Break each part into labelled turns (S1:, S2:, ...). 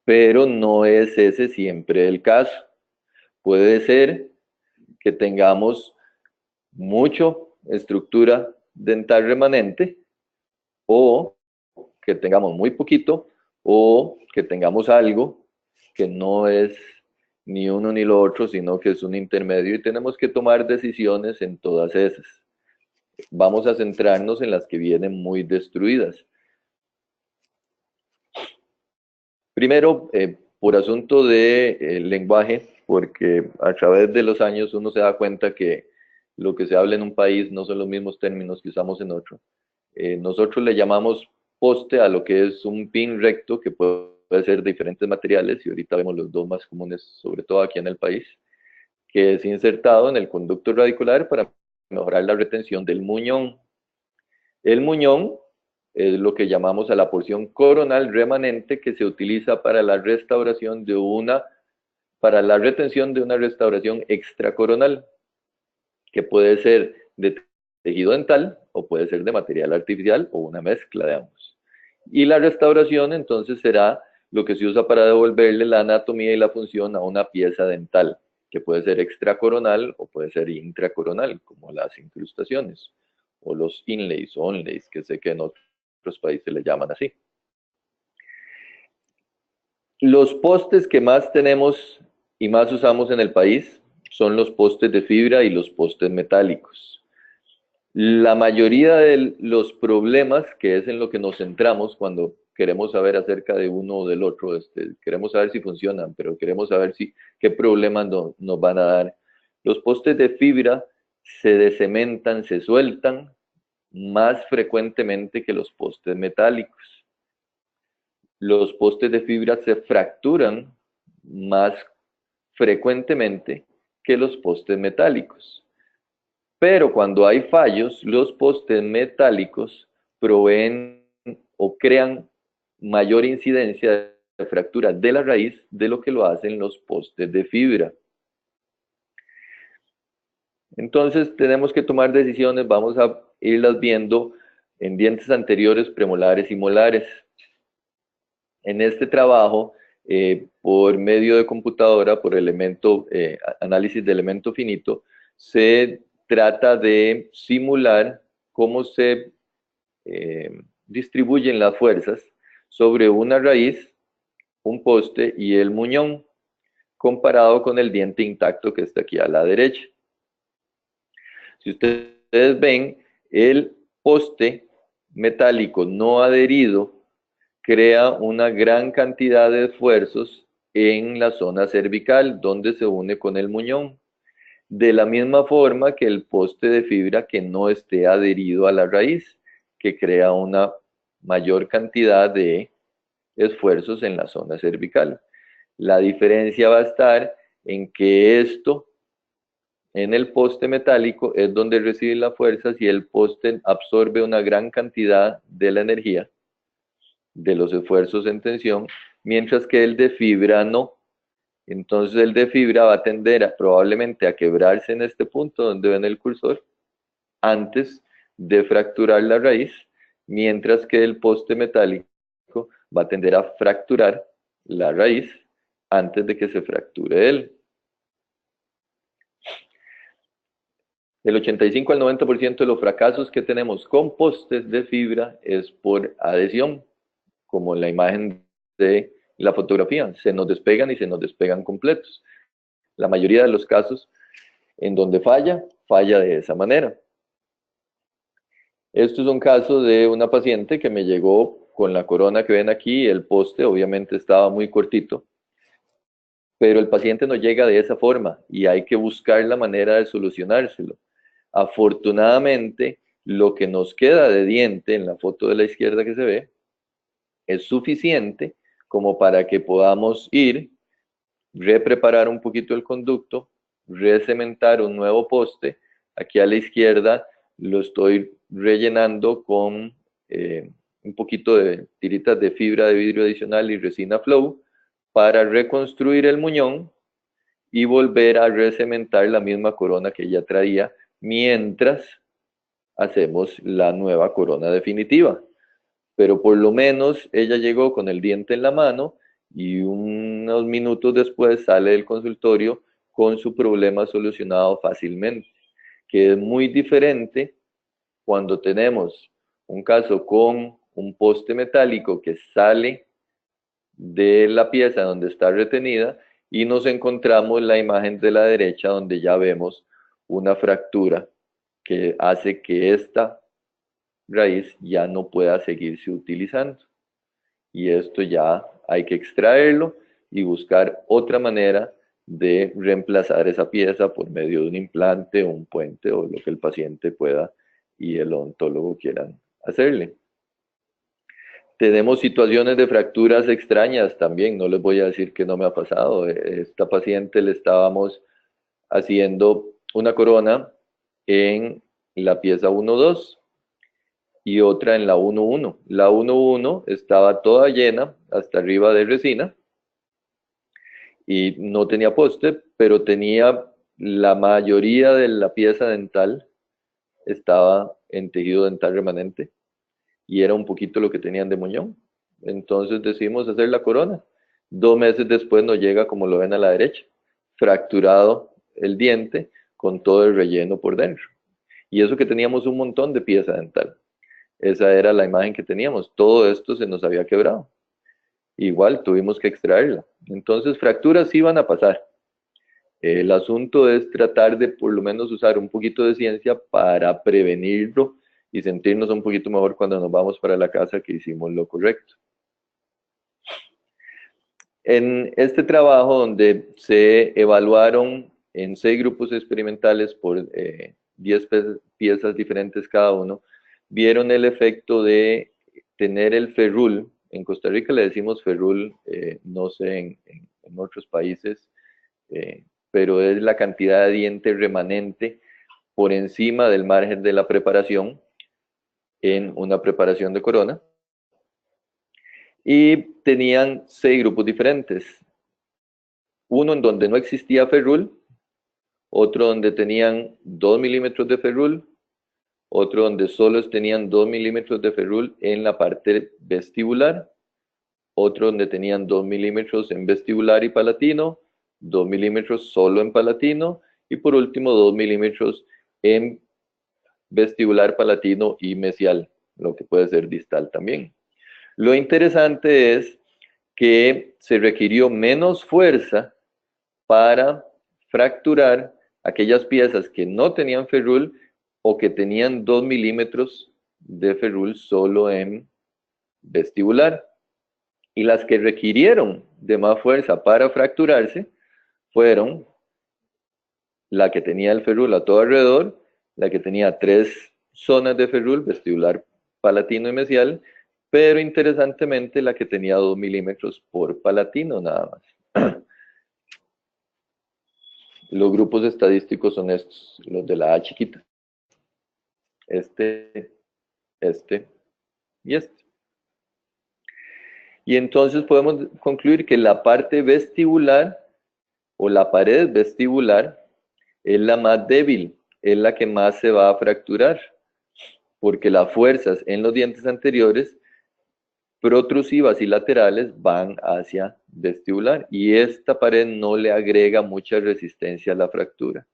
S1: pero no es ese siempre el caso. Puede ser que tengamos mucho estructura dental remanente o que tengamos muy poquito o que tengamos algo que no es ni uno ni lo otro, sino que es un intermedio y tenemos que tomar decisiones en todas esas. Vamos a centrarnos en las que vienen muy destruidas. Primero, por asunto de lenguaje, porque a través de los años uno se da cuenta que lo que se habla en un país no son los mismos términos que usamos en otro. Nosotros le llamamos poste a lo que es un pin recto que puede ser de diferentes materiales y ahorita vemos los dos más comunes, sobre todo aquí en el país, que es insertado en el conducto radicular para mejorar la retención del muñón. El muñón es lo que llamamos a la porción coronal remanente que se utiliza para la restauración de para la retención de una restauración extracoronal, que puede ser de tejido dental o puede ser de material artificial o una mezcla de ambos. Y la restauración entonces será lo que se usa para devolverle la anatomía y la función a una pieza dental, que puede ser extracoronal o puede ser intracoronal, como las incrustaciones o los inlays o onlays, que sé que en otros países le llaman así. Los postes que más tenemos y más usamos en el país son los postes de fibra y los postes metálicos. La mayoría de los problemas, que es en lo que nos centramos cuando queremos saber acerca de uno o del otro, queremos saber si funcionan, pero queremos saber qué problemas nos van a dar. Los postes de fibra se descementan, se sueltan más frecuentemente que los postes metálicos. Los postes de fibra se fracturan más frecuentemente que los postes metálicos. Pero cuando hay fallos, los postes metálicos proveen o crean mayor incidencia de fractura de la raíz de lo que lo hacen los postes de fibra. Entonces tenemos que tomar decisiones, vamos a irlas viendo en dientes anteriores, premolares y molares. En este trabajo, por medio de computadora, por análisis de elemento finito, se trata de simular cómo se distribuyen las fuerzas sobre una raíz, un poste y el muñón, comparado con el diente intacto que está aquí a la derecha. Si ustedes ven, el poste metálico no adherido crea una gran cantidad de esfuerzos en la zona cervical, donde se une con el muñón. De la misma forma que el poste de fibra que no esté adherido a la raíz, que crea una mayor cantidad de esfuerzos en la zona cervical. La diferencia va a estar en que esto, en el poste metálico, es donde recibe las fuerzas y el poste absorbe una gran cantidad de la energía de los esfuerzos en tensión, mientras que el de fibra no. Entonces el de fibra va a tender probablemente a quebrarse en este punto donde ven el cursor, antes de fracturar la raíz, mientras que el poste metálico va a tender a fracturar la raíz antes de que se fracture él. El 85 al 90% de los fracasos que tenemos con postes de fibra es por adhesión, como en la imagen de la fotografía, se nos despegan y se nos despegan completos. La mayoría de los casos en donde falla de esa manera. Esto es un caso de una paciente que me llegó con la corona que ven aquí, el poste obviamente estaba muy cortito, pero el paciente no llega de esa forma y hay que buscar la manera de solucionárselo. Afortunadamente, lo que nos queda de diente en la foto de la izquierda que se ve es suficiente como para que podamos ir, repreparar un poquito el conducto, recementar un nuevo poste. Aquí a la izquierda lo estoy rellenando con un poquito de tiritas de fibra de vidrio adicional y resina flow para reconstruir el muñón y volver a recementar la misma corona que ya traía mientras hacemos la nueva corona definitiva. Pero por lo menos ella llegó con el diente en la mano y unos minutos después sale del consultorio con su problema solucionado fácilmente, que es muy diferente cuando tenemos un caso con un poste metálico que sale de la pieza donde está retenida y nos encontramos la imagen de la derecha donde ya vemos una fractura que hace que esta raíz ya no pueda seguirse utilizando. Y esto ya hay que extraerlo y buscar otra manera de reemplazar esa pieza por medio de un implante o un puente o lo que el paciente pueda y el odontólogo quieran hacerle. Tenemos situaciones de fracturas extrañas también, no les voy a decir que no me ha pasado. Esta paciente le estábamos haciendo una corona en la pieza 1-2 y otra en la 1-1. La 1-1 estaba toda llena hasta arriba de resina y no tenía poste, pero tenía la mayoría de la pieza dental estaba en tejido dental remanente y era un poquito lo que tenían de muñón. Entonces decidimos hacer la corona. 2 meses después nos llega, como lo ven a la derecha, fracturado el diente con todo el relleno por dentro. Y eso que teníamos un montón de pieza dental. Esa era la imagen que teníamos. Todo esto se nos había quebrado. Igual tuvimos que extraerla. Entonces fracturas sí van a pasar. El asunto es tratar de por lo menos usar un poquito de ciencia para prevenirlo y sentirnos un poquito mejor cuando nos vamos para la casa que hicimos lo correcto. En este trabajo donde se evaluaron en 6 grupos experimentales por 10 piezas diferentes cada uno, vieron el efecto de tener el ferrul. En Costa Rica le decimos ferrul, no sé en otros países, pero es la cantidad de diente remanente por encima del margen de la preparación en una preparación de corona. Y tenían 6 grupos diferentes. Uno en donde no existía ferrul, otro donde tenían 2 milímetros de ferrul, otro donde solo tenían 2 milímetros de ferrul en la parte vestibular, otro donde tenían 2 milímetros en vestibular y palatino, 2 milímetros solo en palatino, y por último 2 milímetros en vestibular, palatino y mesial, lo que puede ser distal también. Lo interesante es que se requirió menos fuerza para fracturar aquellas piezas que no tenían ferrul o que tenían 2 milímetros de ferrul solo en vestibular. Y las que requirieron de más fuerza para fracturarse fueron la que tenía el ferrul a todo alrededor, la que tenía 3 zonas de ferrul, vestibular, palatino y mesial, pero interesantemente la que tenía 2 milímetros por palatino nada más. Los grupos estadísticos son estos, los de la A chiquita. Este y este. Y entonces podemos concluir que la parte vestibular o la pared vestibular es la más débil, es la que más se va a fracturar, porque las fuerzas en los dientes anteriores, protrusivas y laterales, van hacia vestibular y esta pared no le agrega mucha resistencia a la fractura.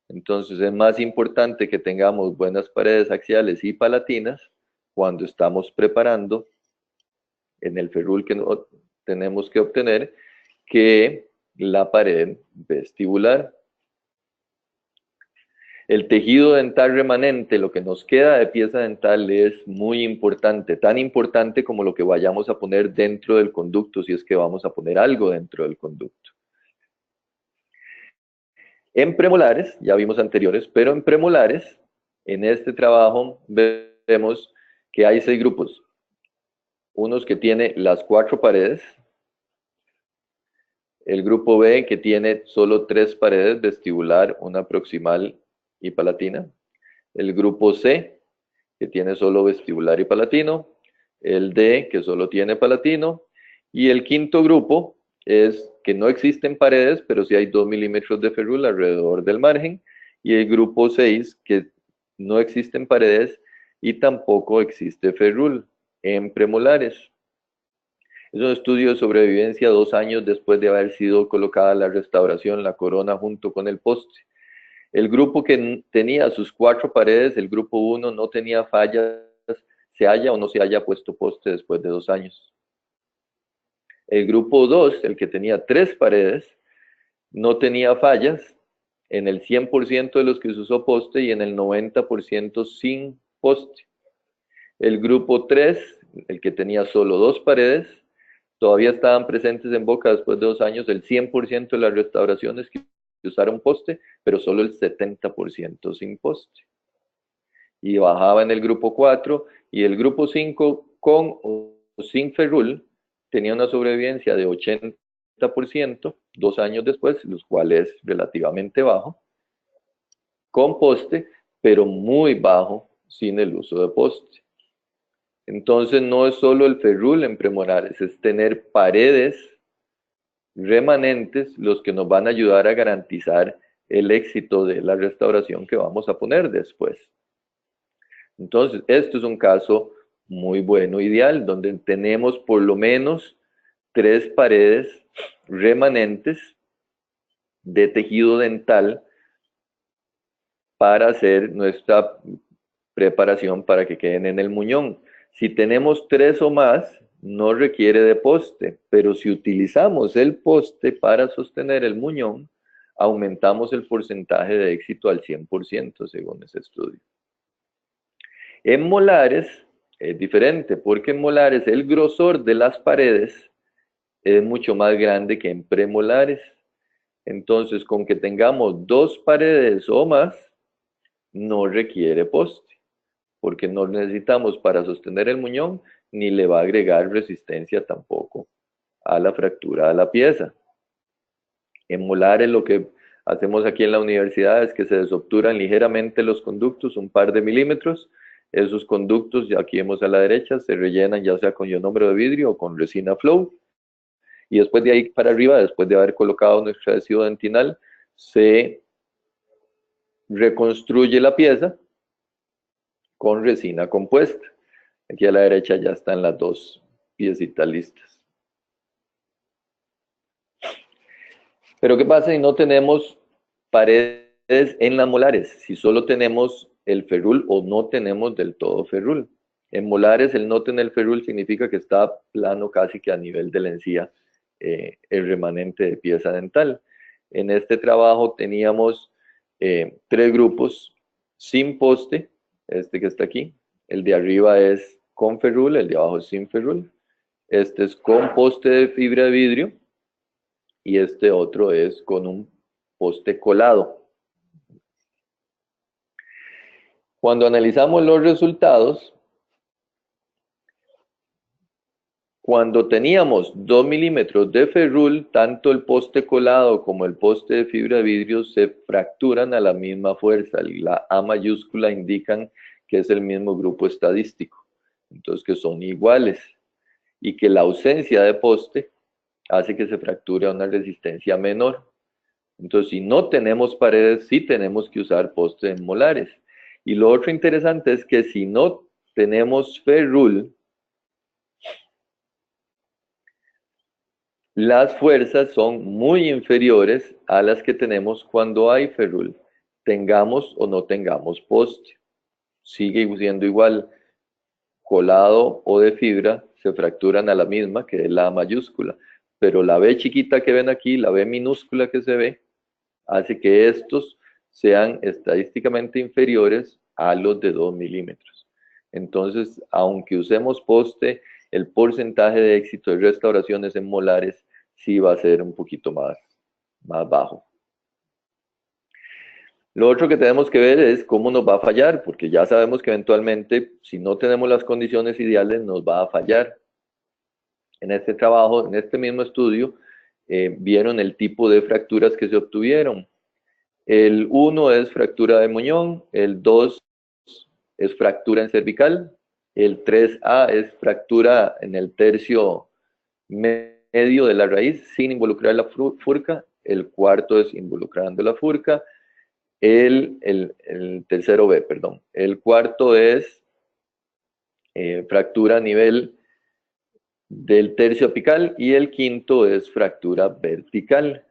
S1: Entonces es más importante que tengamos buenas paredes axiales y palatinas cuando estamos preparando en el ferrul que tenemos que obtener que la pared vestibular. El tejido dental remanente, lo que nos queda de pieza dental, es muy importante, tan importante como lo que vayamos a poner dentro del conducto, si es que vamos a poner algo dentro del conducto. En premolares, ya vimos anteriores, pero en premolares, en este trabajo vemos que hay 6 grupos. Unos que tiene las 4 paredes, el grupo B que tiene solo 3 paredes, vestibular, una proximal y palatina, el grupo C que tiene solo vestibular y palatino, el D que solo tiene palatino, y el quinto grupo es que no existen paredes, pero sí hay 2 milímetros de ferrul alrededor del margen, y el grupo 6 que no existen paredes y tampoco existe ferrul en premolares. Es un estudio de sobrevivencia 2 años después de haber sido colocada la restauración, la corona junto con el poste. El grupo que tenía sus 4 paredes, el grupo 1 no tenía fallas, se haya o no se haya puesto poste después de 2 años. El grupo 2, el que tenía 3 paredes, no tenía fallas en el 100% de los que se usó poste y en el 90% sin poste. El grupo 3, el que tenía solo 2 paredes, todavía estaban presentes en Boca después de 2 años el 100% de las restauraciones que usaron poste, pero solo el 70% sin poste. Y bajaba en el grupo 4 y el grupo 5 con o sin ferrul tenía una sobrevivencia de 80% 2 años después, los cuales es relativamente bajo, con poste, pero muy bajo sin el uso de poste. Entonces no es solo el ferrul en premolares, es tener paredes remanentes los que nos van a ayudar a garantizar el éxito de la restauración que vamos a poner después. Entonces, esto es un caso muy bueno, ideal, donde tenemos por lo menos 3 paredes remanentes de tejido dental para hacer nuestra preparación para que queden en el muñón. Si tenemos 3 o más, no requiere de poste, pero si utilizamos el poste para sostener el muñón, aumentamos el porcentaje de éxito al 100% según ese estudio. En molares es diferente, porque en molares el grosor de las paredes es mucho más grande que en premolares. Entonces, con que tengamos 2 paredes o más, no requiere poste, porque no necesitamos para sostener el muñón, ni le va a agregar resistencia tampoco a la fractura de la pieza. En molares lo que hacemos aquí en la universidad es que se desobturan ligeramente los conductos, un par de milímetros. Esos conductos, y aquí vemos a la derecha, se rellenan ya sea con ionómero de vidrio o con resina flow. Y después de ahí para arriba, después de haber colocado nuestro adhesivo dentinal, se reconstruye la pieza con resina compuesta. Aquí a la derecha ya están las 2 piecitas listas. Pero ¿qué pasa si no tenemos paredes en las molares? Si solo tenemos el ferrul o no tenemos del todo ferrul. En molares el no tener ferrul significa que está plano casi que a nivel de la encía el remanente de pieza dental. En este trabajo teníamos 3 grupos sin poste, este que está aquí. El de arriba es con ferrul, el de abajo es sin ferrul. Este es con poste de fibra de vidrio y este otro es con un poste colado. Cuando analizamos los resultados, cuando teníamos 2 milímetros de ferrul, tanto el poste colado como el poste de fibra de vidrio se fracturan a la misma fuerza. La A mayúscula indican que es el mismo grupo estadístico, entonces que son iguales y que la ausencia de poste hace que se fracture a una resistencia menor. Entonces, si no tenemos paredes, sí tenemos que usar postes en molares. Y lo otro interesante es que si no tenemos ferrul, las fuerzas son muy inferiores a las que tenemos cuando hay ferrul, tengamos o no tengamos poste. Sigue siendo igual, colado o de fibra, se fracturan a la misma, que es la A mayúscula. Pero la B chiquita que ven aquí, la B minúscula que se ve, hace que estos sean estadísticamente inferiores a los de 2 milímetros. Entonces, aunque usemos poste, el porcentaje de éxito de restauraciones en molares sí va a ser un poquito más bajo. Lo otro que tenemos que ver es cómo nos va a fallar, porque ya sabemos que eventualmente, si no tenemos las condiciones ideales, nos va a fallar. En este trabajo, en este mismo estudio, vieron el tipo de fracturas que se obtuvieron. El 1 es fractura de muñón, el 2 es fractura en cervical, el 3A es fractura en el tercio medio de la raíz sin involucrar la furca, el cuarto es involucrando la furca, el tercero B, perdón. El cuarto es fractura a nivel del tercio apical y el quinto es fractura vertical.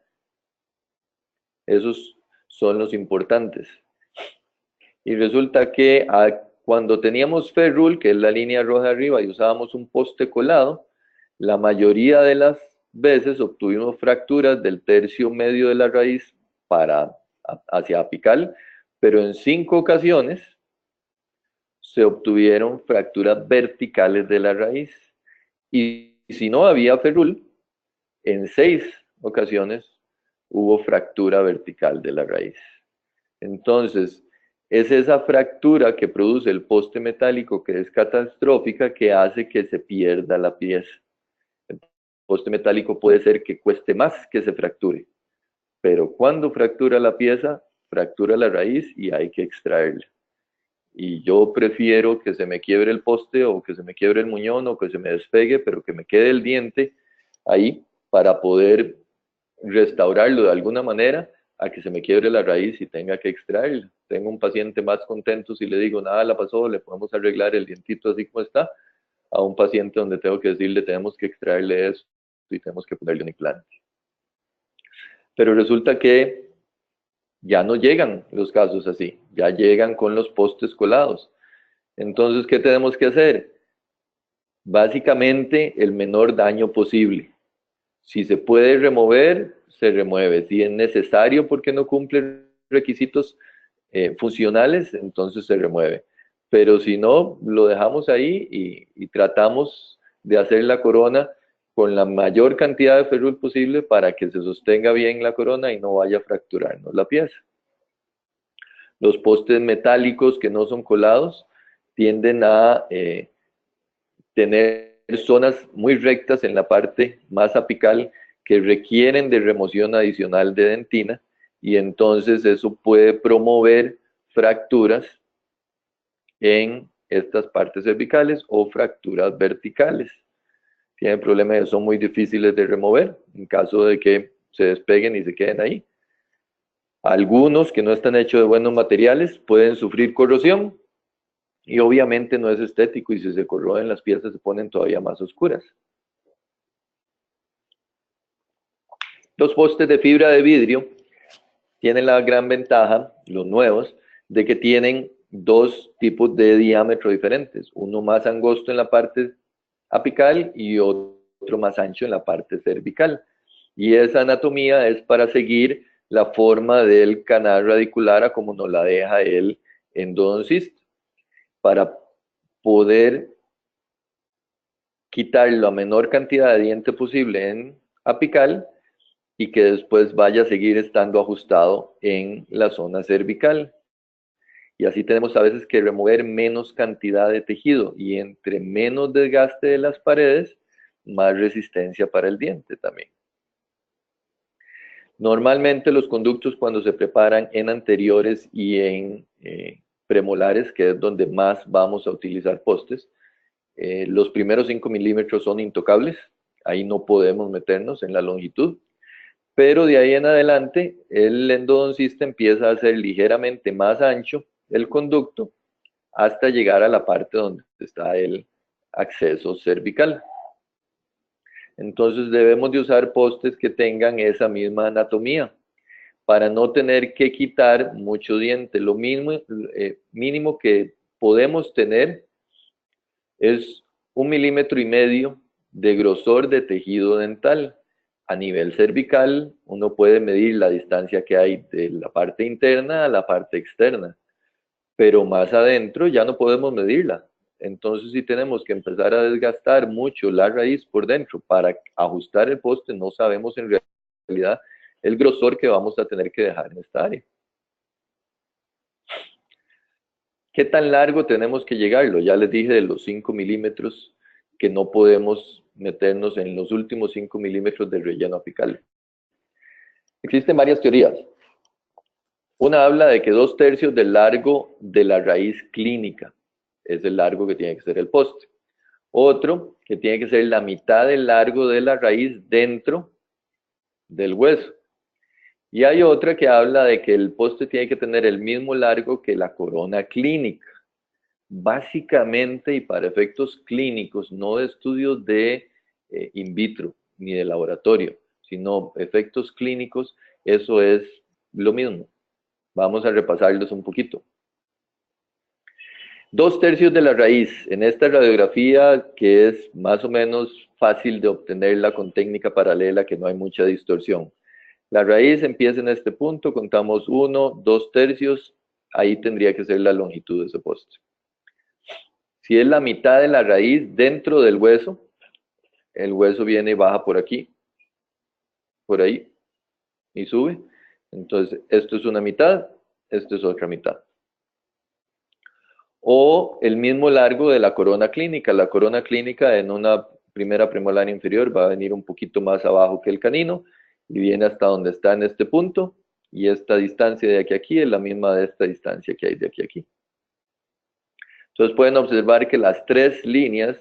S1: Esos son los importantes. Y resulta que cuando teníamos ferrule, que es la línea roja arriba, y usábamos un poste colado, la mayoría de las veces obtuvimos fracturas del tercio medio de la raíz hacia apical, pero en 5 ocasiones se obtuvieron fracturas verticales de la raíz. Y si no había ferrule, en 6 ocasiones hubo fractura vertical de la raíz. Entonces, es esa fractura que produce el poste metálico que es catastrófica que hace que se pierda la pieza. El poste metálico puede ser que cueste más que se fracture, pero cuando fractura la pieza, fractura la raíz y hay que extraerla. Y yo prefiero que se me quiebre el poste o que se me quiebre el muñón o que se me despegue, pero que me quede el diente ahí para poder restaurarlo de alguna manera, a que se me quiebre la raíz y tenga que extraerla. Tengo un paciente más contento si le digo, nada la pasó, le podemos arreglar el dientito así como está, a un paciente donde tengo que decirle, tenemos que extraerle eso y tenemos que ponerle un implante. Pero resulta que ya no llegan los casos así, ya llegan con los postes colados. Entonces, ¿qué tenemos que hacer? Básicamente, el menor daño posible. Si se puede remover, se remueve. Si es necesario porque no cumple requisitos funcionales, entonces se remueve. Pero si no, lo dejamos ahí y tratamos de hacer la corona con la mayor cantidad de ferrule posible para que se sostenga bien la corona y no vaya a fracturarnos la pieza. Los postes metálicos que no son colados tienden a tener zonas muy rectas en la parte más apical que requieren de remoción adicional de dentina y entonces eso puede promover fracturas en estas partes cervicales o fracturas verticales. Tienen problemas, son muy difíciles de remover en caso de que se despeguen y se queden ahí. Algunos que no están hechos de buenos materiales pueden sufrir corrosión y obviamente no es estético y si se corroden las piezas se ponen todavía más oscuras. Los postes de fibra de vidrio tienen la gran ventaja, los nuevos, de que tienen 2 tipos de diámetro diferentes, uno más angosto en la parte apical y otro más ancho en la parte cervical. Y esa anatomía es para seguir la forma del canal radicular a como nos la deja el endodoncista, para poder quitar la menor cantidad de diente posible en apical y que después vaya a seguir estando ajustado en la zona cervical. Y así tenemos a veces que remover menos cantidad de tejido y entre menos desgaste de las paredes, más resistencia para el diente también. Normalmente los conductos cuando se preparan en anteriores y en premolares, que es donde más vamos a utilizar postes, los primeros 5 milímetros son intocables, ahí no podemos meternos en la longitud, pero de ahí en adelante el endodoncista empieza a hacer ligeramente más ancho el conducto hasta llegar a la parte donde está el acceso cervical. Entonces debemos de usar postes que tengan esa misma anatomía para no tener que quitar mucho diente. Lo mínimo que podemos tener es 1,5 milímetros de grosor de tejido dental. A nivel cervical, uno puede medir la distancia que hay de la parte interna a la parte externa, pero más adentro ya no podemos medirla. Entonces, si tenemos que empezar a desgastar mucho la raíz por dentro para ajustar el poste, no sabemos en realidad el grosor que vamos a tener que dejar en esta área. ¿Qué tan largo tenemos que llegarlo? Ya les dije de los 5 milímetros que no podemos meternos en los últimos 5 milímetros del relleno apical. Existen varias teorías. Una habla de que 2/3 del largo de la raíz clínica es el largo que tiene que ser el poste. Otro, que tiene que ser la mitad del largo de la raíz dentro del hueso. Y hay otra que habla de que el poste tiene que tener el mismo largo que la corona clínica. Básicamente, y para efectos clínicos, no de estudios de in vitro ni de laboratorio, sino efectos clínicos, eso es lo mismo. Vamos a repasarlos un poquito. 2/3 de la raíz. En esta radiografía, que es más o menos fácil de obtenerla con técnica paralela, que no hay mucha distorsión. La raíz empieza en este punto, contamos 1, 2/3, ahí tendría que ser la longitud de ese poste. Si es la mitad de la raíz dentro del hueso, el hueso viene y baja por aquí, por ahí, y sube. Entonces, esto es una mitad, esto es otra mitad. O el mismo largo de la corona clínica. La corona clínica en una primera premolar inferior va a venir un poquito más abajo que el canino y viene hasta donde está en este punto, y esta distancia de aquí a aquí es la misma de esta distancia que hay de aquí a aquí. Entonces pueden observar que las tres líneas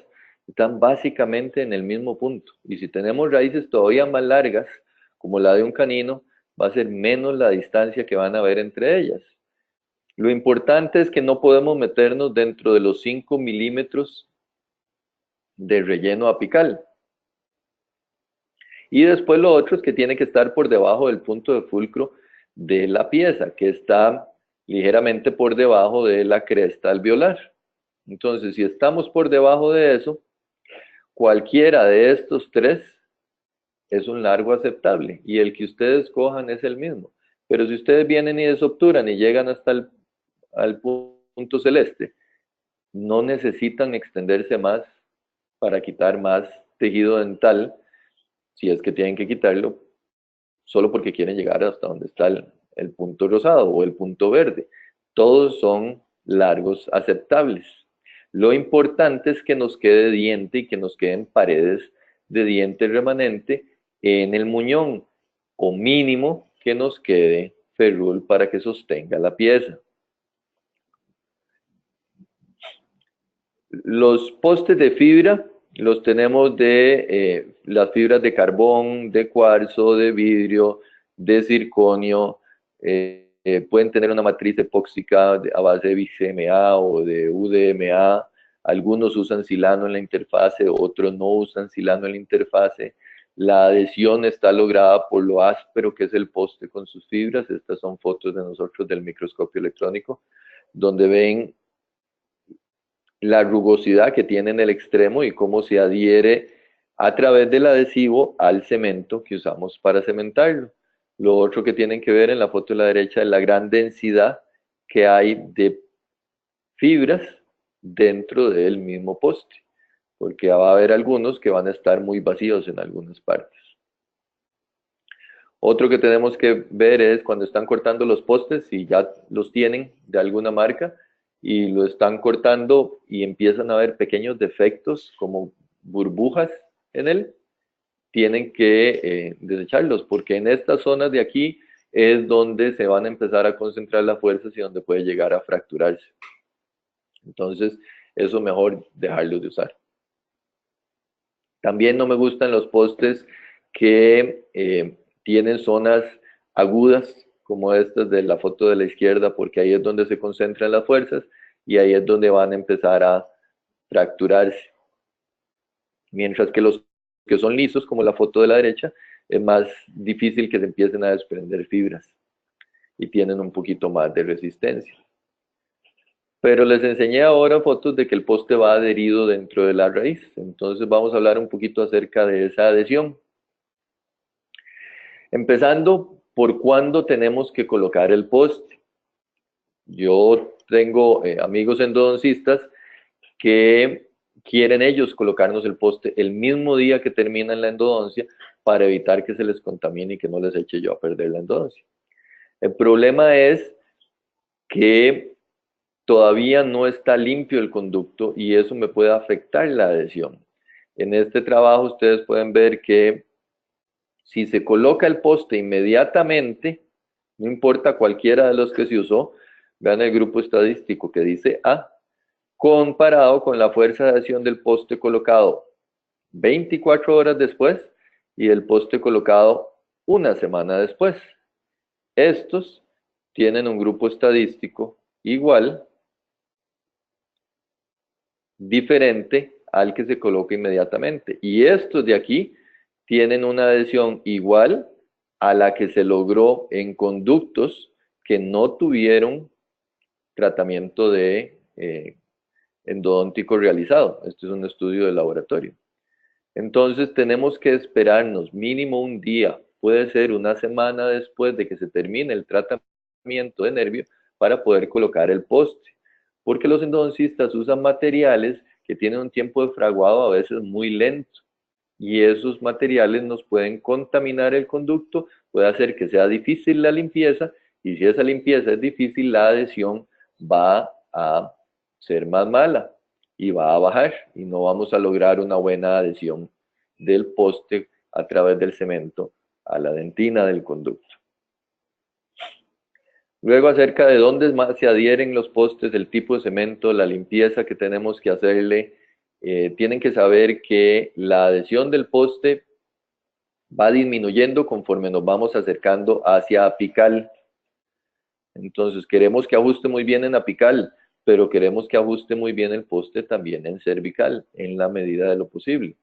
S1: están básicamente en el mismo punto, y si tenemos raíces todavía más largas, como la de un canino, va a ser menos la distancia que van a ver entre ellas. Lo importante es que no podemos meternos dentro de los 5 milímetros de relleno apical. Y después lo otro es que tiene que estar por debajo del punto de fulcro de la pieza, que está ligeramente por debajo de la cresta alveolar. Entonces, si estamos por debajo de eso, cualquiera de estos tres es un largo aceptable, y el que ustedes cojan es el mismo. Pero si ustedes vienen y desobturan y llegan hasta al punto celeste, no necesitan extenderse más para quitar más tejido dental, si es que tienen que quitarlo, solo porque quieren llegar hasta donde está el punto rosado o el punto verde. Todos son largos aceptables. Lo importante es que nos quede diente y que nos queden paredes de diente remanente en el muñón, o mínimo que nos quede ferrul para que sostenga la pieza. Los postes de fibra los tenemos de las fibras de carbón, de cuarzo, de vidrio, de circonio. Pueden tener una matriz epóxica a base de BCMA o de UDMA. Algunos usan silano en la interfase, otros no usan silano en la interfase. La adhesión está lograda por lo áspero que es el poste con sus fibras. Estas son fotos de nosotros del microscopio electrónico, donde ven la rugosidad que tiene en el extremo y cómo se adhiere a través del adhesivo al cemento que usamos para cementarlo. Lo otro que tienen que ver en la foto de la derecha es la gran densidad que hay de fibras dentro del mismo poste, porque va a haber algunos que van a estar muy vacíos en algunas partes. Otro que tenemos que ver es cuando están cortando los postes, si ya los tienen de alguna marca, y lo están cortando y empiezan a ver pequeños defectos como burbujas en él, tienen que desecharlos, porque en estas zonas de aquí es donde se van a empezar a concentrar las fuerzas y donde puede llegar a fracturarse. Entonces, eso mejor dejarlos de usar. También no me gustan los postes que tienen zonas agudas, como estas de la foto de la izquierda, porque ahí es donde se concentran las fuerzas y ahí es donde van a empezar a fracturarse. Mientras que los que son lisos, como la foto de la derecha, es más difícil que se empiecen a desprender fibras y tienen un poquito más de resistencia. Pero les enseñé ahora fotos de que el poste va adherido dentro de la raíz. Entonces vamos a hablar un poquito acerca de esa adhesión. Empezando por cuándo tenemos que colocar el poste. Yo tengo amigos endodoncistas que quieren ellos colocarnos el poste el mismo día que terminan la endodoncia para evitar que se les contamine y que no les eche yo a perder la endodoncia. El problema es que todavía no está limpio el conducto y eso me puede afectar la adhesión. En este trabajo ustedes pueden ver que si se coloca el poste inmediatamente, no importa cualquiera de los que se usó, vean el grupo estadístico que dice A, comparado con la fuerza de adhesión del poste colocado 24 horas después y el poste colocado una semana después. Estos tienen un grupo estadístico igual, diferente al que se coloca inmediatamente. Y estos de aquí tienen una adhesión igual a la que se logró en conductos que no tuvieron tratamiento de endodóntico realizado. Este es un estudio de laboratorio. Entonces tenemos que esperarnos mínimo un día, puede ser una semana después de que se termine el tratamiento de nervio para poder colocar el poste, porque los endodoncistas usan materiales que tienen un tiempo de fraguado a veces muy lento y esos materiales nos pueden contaminar el conducto, puede hacer que sea difícil la limpieza y si esa limpieza es difícil, la adhesión va a ser más mala y va a bajar y no vamos a lograr una buena adhesión del poste a través del cemento a la dentina del conducto. Luego, acerca de dónde más se adhieren los postes, el tipo de cemento, la limpieza que tenemos que hacerle, tienen que saber que la adhesión del poste va disminuyendo conforme nos vamos acercando hacia apical. Entonces, queremos que ajuste muy bien en apical, pero queremos que ajuste muy bien el poste también en cervical, en la medida de lo posible.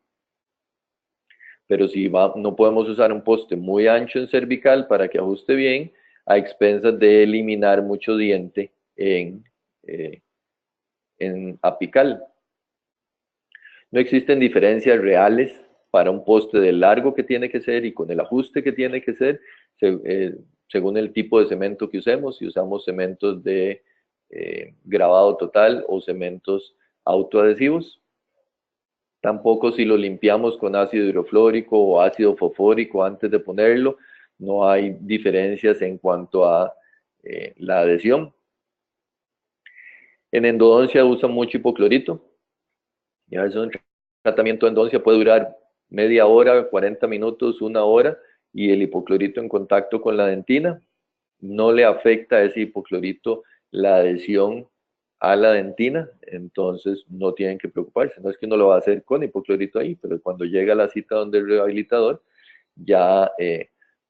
S1: Pero si no podemos usar un poste muy ancho en cervical para que ajuste bien, a expensas de eliminar mucho diente en apical. No existen diferencias reales para un poste de largo que tiene que ser y con el ajuste que tiene que ser, según el tipo de cemento que usemos, si usamos cementos de grabado total o cementos autoadhesivos. Tampoco si lo limpiamos con ácido hidroflórico o ácido fosfórico antes de ponerlo, no hay diferencias en cuanto a la adhesión. En endodoncia usan mucho hipoclorito. Ya es un tratamiento de endodoncia puede durar media hora, 40 minutos, una hora, y el hipoclorito en contacto con la dentina no le afecta a ese hipoclorito la adhesión a la dentina, entonces no tienen que preocuparse. No es que uno lo va a hacer con hipoclorito ahí, pero cuando llega a la cita donde el rehabilitador, ya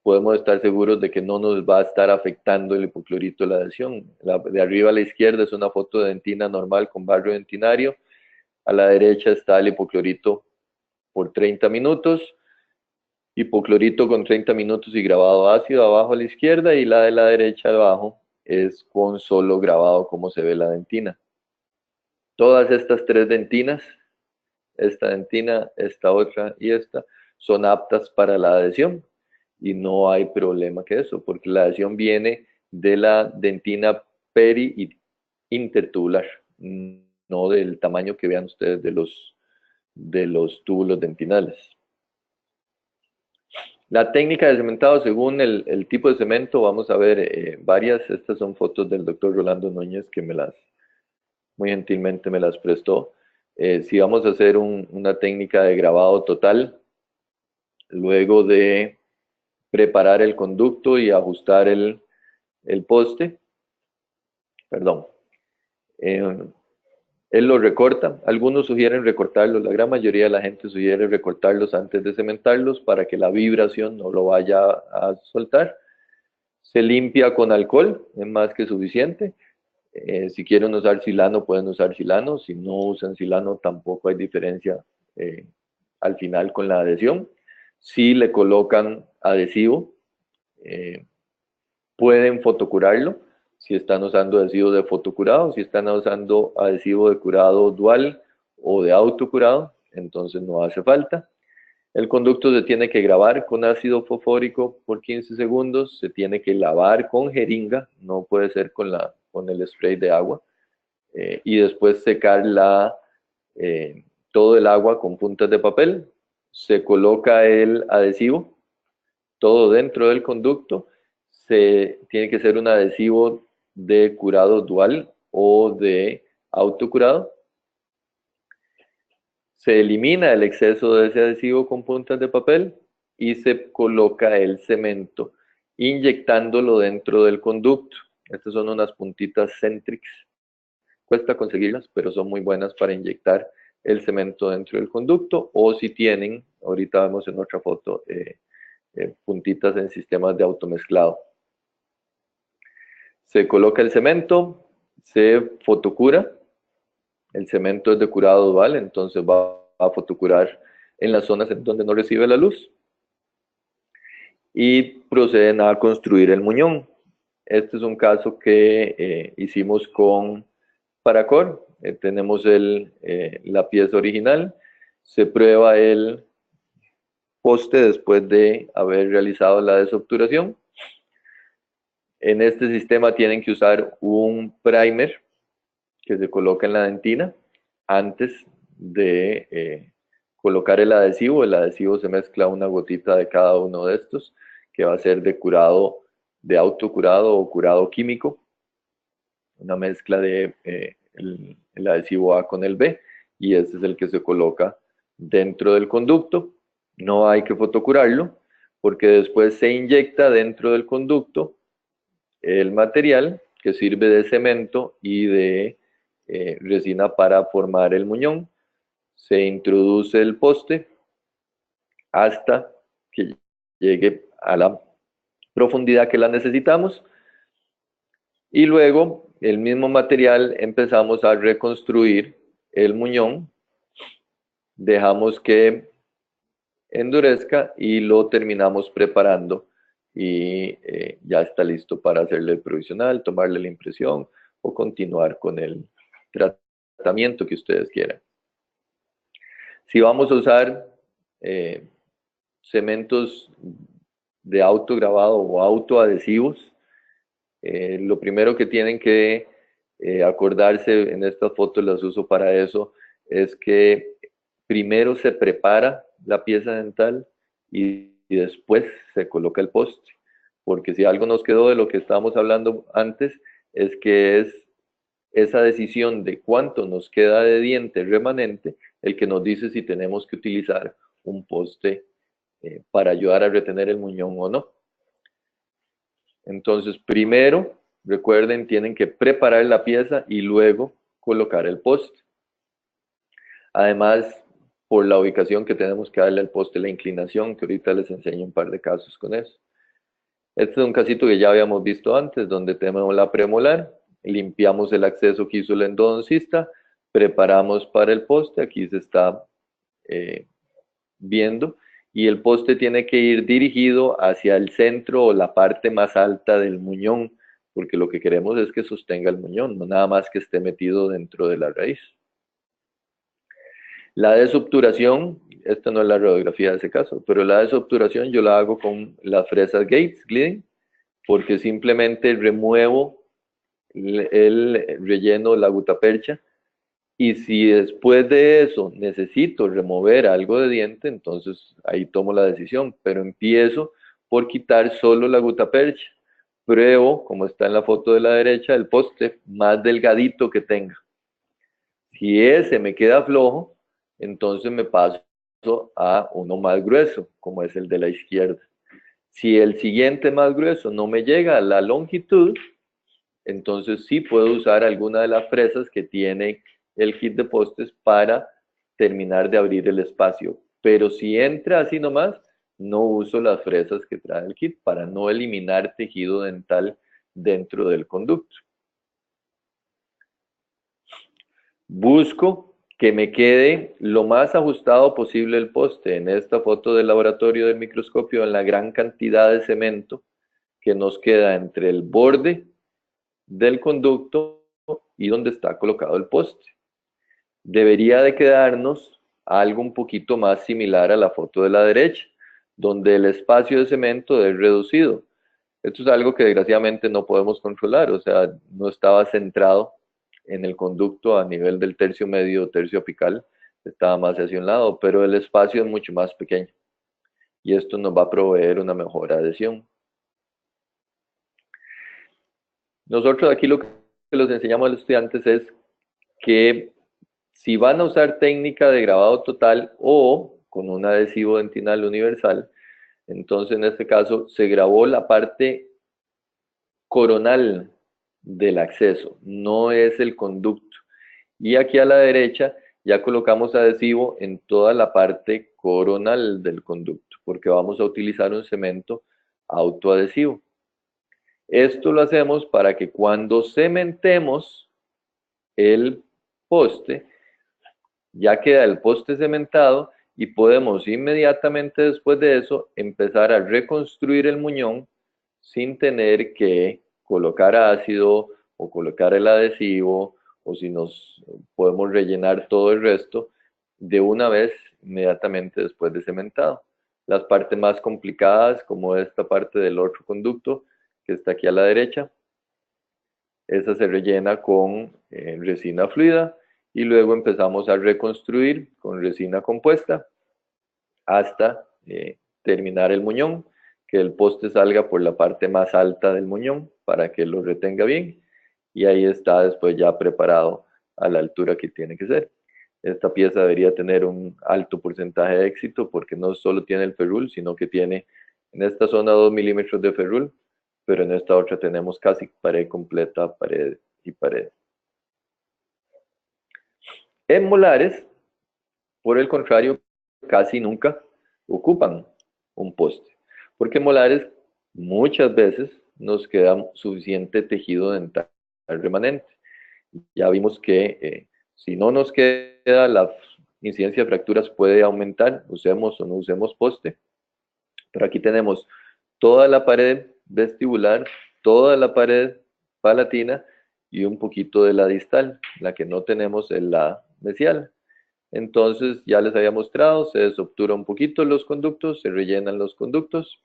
S1: podemos estar seguros de que no nos va a estar afectando el hipoclorito la adhesión. De arriba a la izquierda es una foto de dentina normal con barro dentinario, a la derecha está el hipoclorito por 30 minutos, hipoclorito con 30 minutos y grabado ácido abajo a la izquierda, y la de la derecha abajo es con solo grabado como se ve la dentina. Todas estas tres dentinas, esta dentina, esta otra y esta, son aptas para la adhesión y no hay problema que eso, porque la adhesión viene de la dentina peri y intertubular, no del tamaño que vean ustedes de los túbulos dentinales. La técnica de cementado, según el tipo de cemento, vamos a ver varias. Estas son fotos del doctor Rolando Núñez que muy gentilmente me las prestó. Si vamos a hacer una técnica de grabado total, luego de preparar el conducto y ajustar el poste, perdón, él lo recorta. Algunos sugieren recortarlos, la gran mayoría de la gente sugiere recortarlos antes de cementarlos para que la vibración no lo vaya a soltar. Se limpia con alcohol, es más que suficiente. Si quieren usar silano, pueden usar silano. Si no usan silano, tampoco hay diferencia al final con la adhesión. Si le colocan adhesivo, pueden fotocurarlo. Si están usando adhesivo de fotocurado, si están usando adhesivo de curado dual o de autocurado, entonces no hace falta. El conducto se tiene que grabar con ácido fosfórico por 15 segundos, se tiene que lavar con jeringa, no puede ser con el spray de agua, y después secar todo el agua con puntas de papel, se coloca el adhesivo, todo dentro del conducto, tiene que ser un adhesivo de curado dual o de autocurado. Se elimina el exceso de ese adhesivo con puntas de papel y se coloca el cemento inyectándolo dentro del conducto. Estas son unas puntitas Centrix. Cuesta conseguirlas, pero son muy buenas para inyectar el cemento dentro del conducto, o si tienen, ahorita vemos en otra foto, puntitas en sistemas de automezclado. Se coloca el cemento, se fotocura El cemento es de curado dual, entonces va a fotocurar en las zonas en donde no recibe la luz. Y proceden a construir el muñón. Este es un caso que hicimos con Paracor. Tenemos la pieza original. Se prueba el poste después de haber realizado la desobturación. En este sistema tienen que usar un primer que se coloca en la dentina antes de colocar el adhesivo. El adhesivo se mezcla una gotita de cada uno de estos, que va a ser de curado, de autocurado o curado químico. Una mezcla de el adhesivo A con el B, y este es el que se coloca dentro del conducto. No hay que fotocurarlo, porque después se inyecta dentro del conducto el material que sirve de cemento y de resina para formar el muñón. Se introduce el poste hasta que llegue a la profundidad que la necesitamos, y luego el mismo material empezamos a reconstruir el muñón, dejamos que endurezca y lo terminamos preparando, y ya está listo para hacerle el provisional, tomarle la impresión o continuar con el tratamiento que ustedes quieran. Si vamos a usar cementos de autograbado o autoadhesivos, lo primero que tienen que acordarse, en estas fotos las uso para eso, es que primero se prepara la pieza dental y después se coloca el poste, porque si algo nos quedó de lo que estábamos hablando antes, es que es esa decisión de cuánto nos queda de diente remanente el que nos dice si tenemos que utilizar un poste para ayudar a retener el muñón o no. Entonces, primero, recuerden, tienen que preparar la pieza y luego colocar el poste. Además, por la ubicación que tenemos que darle al poste, la inclinación, que ahorita les enseño un par de casos con eso. Este es un casito que ya habíamos visto antes, donde tenemos la premolar, limpiamos el acceso que hizo el endodoncista, preparamos para el poste, aquí se está viendo, y el poste tiene que ir dirigido hacia el centro o la parte más alta del muñón, porque lo que queremos es que sostenga el muñón, no nada más que esté metido dentro de la raíz. La desobturación, esta no es la radiografía de ese caso, pero la desobturación yo la hago con las fresas Gates Glidden, porque simplemente remuevo el relleno, la gutapercha, y si después de eso necesito remover algo de diente, entonces ahí tomo la decisión, pero empiezo por quitar solo la gutapercha. Pruebo, como está en la foto de la derecha, el poste más delgadito que tenga. Si ese me queda flojo, entonces me paso a uno más grueso, como es el de la izquierda. Si el siguiente más grueso no me llega a la longitud, entonces sí puedo usar alguna de las fresas que tiene el kit de postes para terminar de abrir el espacio. Pero si entra así nomás, no uso las fresas que trae el kit para no eliminar tejido dental dentro del conducto. Busco que me quede lo más ajustado posible el poste. En esta foto del laboratorio del microscopio, en la gran cantidad de cemento que nos queda entre el borde del conducto y donde está colocado el poste. Debería de quedarnos algo un poquito más similar a la foto de la derecha, donde el espacio de cemento es reducido. Esto es algo que desgraciadamente no podemos controlar, o sea, no estaba centrado en el conducto a nivel del tercio medio o tercio apical, estaba más hacia un lado, pero el espacio es mucho más pequeño y esto nos va a proveer una mejor adhesión. Nosotros aquí lo que les enseñamos a los estudiantes es que si van a usar técnica de grabado total o con un adhesivo dentinal universal, entonces en este caso se grabó la parte coronal del acceso, no es el conducto. Y aquí a la derecha ya colocamos adhesivo en toda la parte coronal del conducto, porque vamos a utilizar un cemento autoadhesivo. Esto lo hacemos para que cuando cementemos el poste, ya queda el poste cementado y podemos inmediatamente después de eso empezar a reconstruir el muñón sin tener que colocar ácido o colocar el adhesivo, o si nos podemos rellenar todo el resto de una vez inmediatamente después de cementado. Las partes más complicadas, como esta parte del otro conducto que está aquí a la derecha, esa se rellena con resina fluida y luego empezamos a reconstruir con resina compuesta hasta terminar el muñón, que el poste salga por la parte más alta del muñón para que lo retenga bien, y ahí está después ya preparado a la altura que tiene que ser. Esta pieza debería tener un alto porcentaje de éxito porque no solo tiene el ferrul, sino que tiene en esta zona 2 milímetros de ferrul, pero en esta otra tenemos casi pared completa, pared y pared. En molares, por el contrario, casi nunca ocupan un poste, porque en molares muchas veces nos queda suficiente tejido dental remanente. Ya vimos que si no nos queda, la incidencia de fracturas puede aumentar, usemos o no usemos poste, pero aquí tenemos toda la pared vestibular, toda la pared palatina y un poquito de la distal. La que no tenemos es la mesial. Entonces ya les había mostrado, se desobtura un poquito los conductos, se rellenan los conductos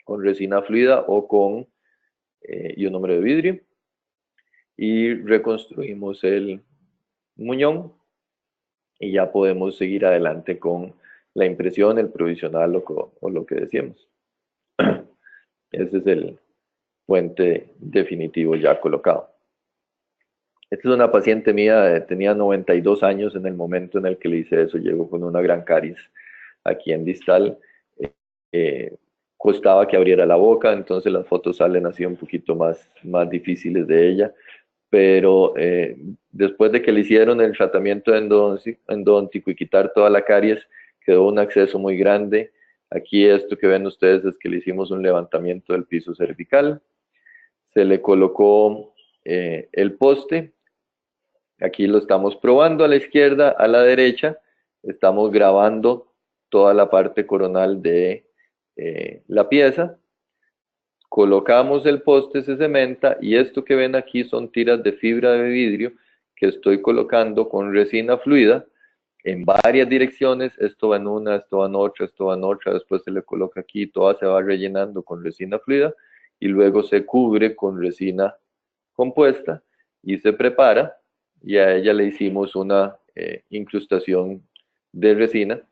S1: con resina fluida o con ionómero de vidrio y reconstruimos el muñón y ya podemos seguir adelante con la impresión, el provisional o lo que decíamos. Ese es el puente definitivo ya colocado. Esta es una paciente mía, tenía 92 años en el momento en el que le hice eso, llegó con una gran caries aquí en distal, costaba que abriera la boca, entonces las fotos salen así un poquito más difíciles de ella, pero después de que le hicieron el tratamiento endodóntico y quitar toda la caries, quedó un acceso muy grande. Aquí esto que ven ustedes es que le hicimos un levantamiento del piso cervical, se le colocó el poste, aquí lo estamos probando a la izquierda, a la derecha, estamos grabando toda la parte coronal de la pieza, colocamos el poste, se cementa y esto que ven aquí son tiras de fibra de vidrio que estoy colocando con resina fluida en varias direcciones, esto va en una, esto va en otra, esto va en otra, después se le coloca aquí, toda se va rellenando con resina fluida y luego se cubre con resina compuesta y se prepara y a ella le hicimos una incrustación de resina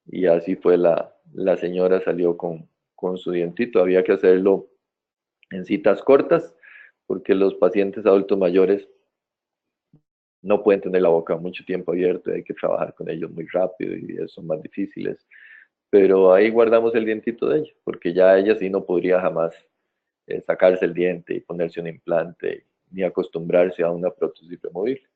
S1: y así fue la señora salió con su dientito. Había que hacerlo en citas cortas porque los pacientes adultos mayores no pueden tener la boca mucho tiempo abierta, hay que trabajar con ellos muy rápido y son más difíciles, pero ahí guardamos el dientito de ella porque ya ella sí no podría jamás sacarse el diente y ponerse un implante ni acostumbrarse a una prótesis removible.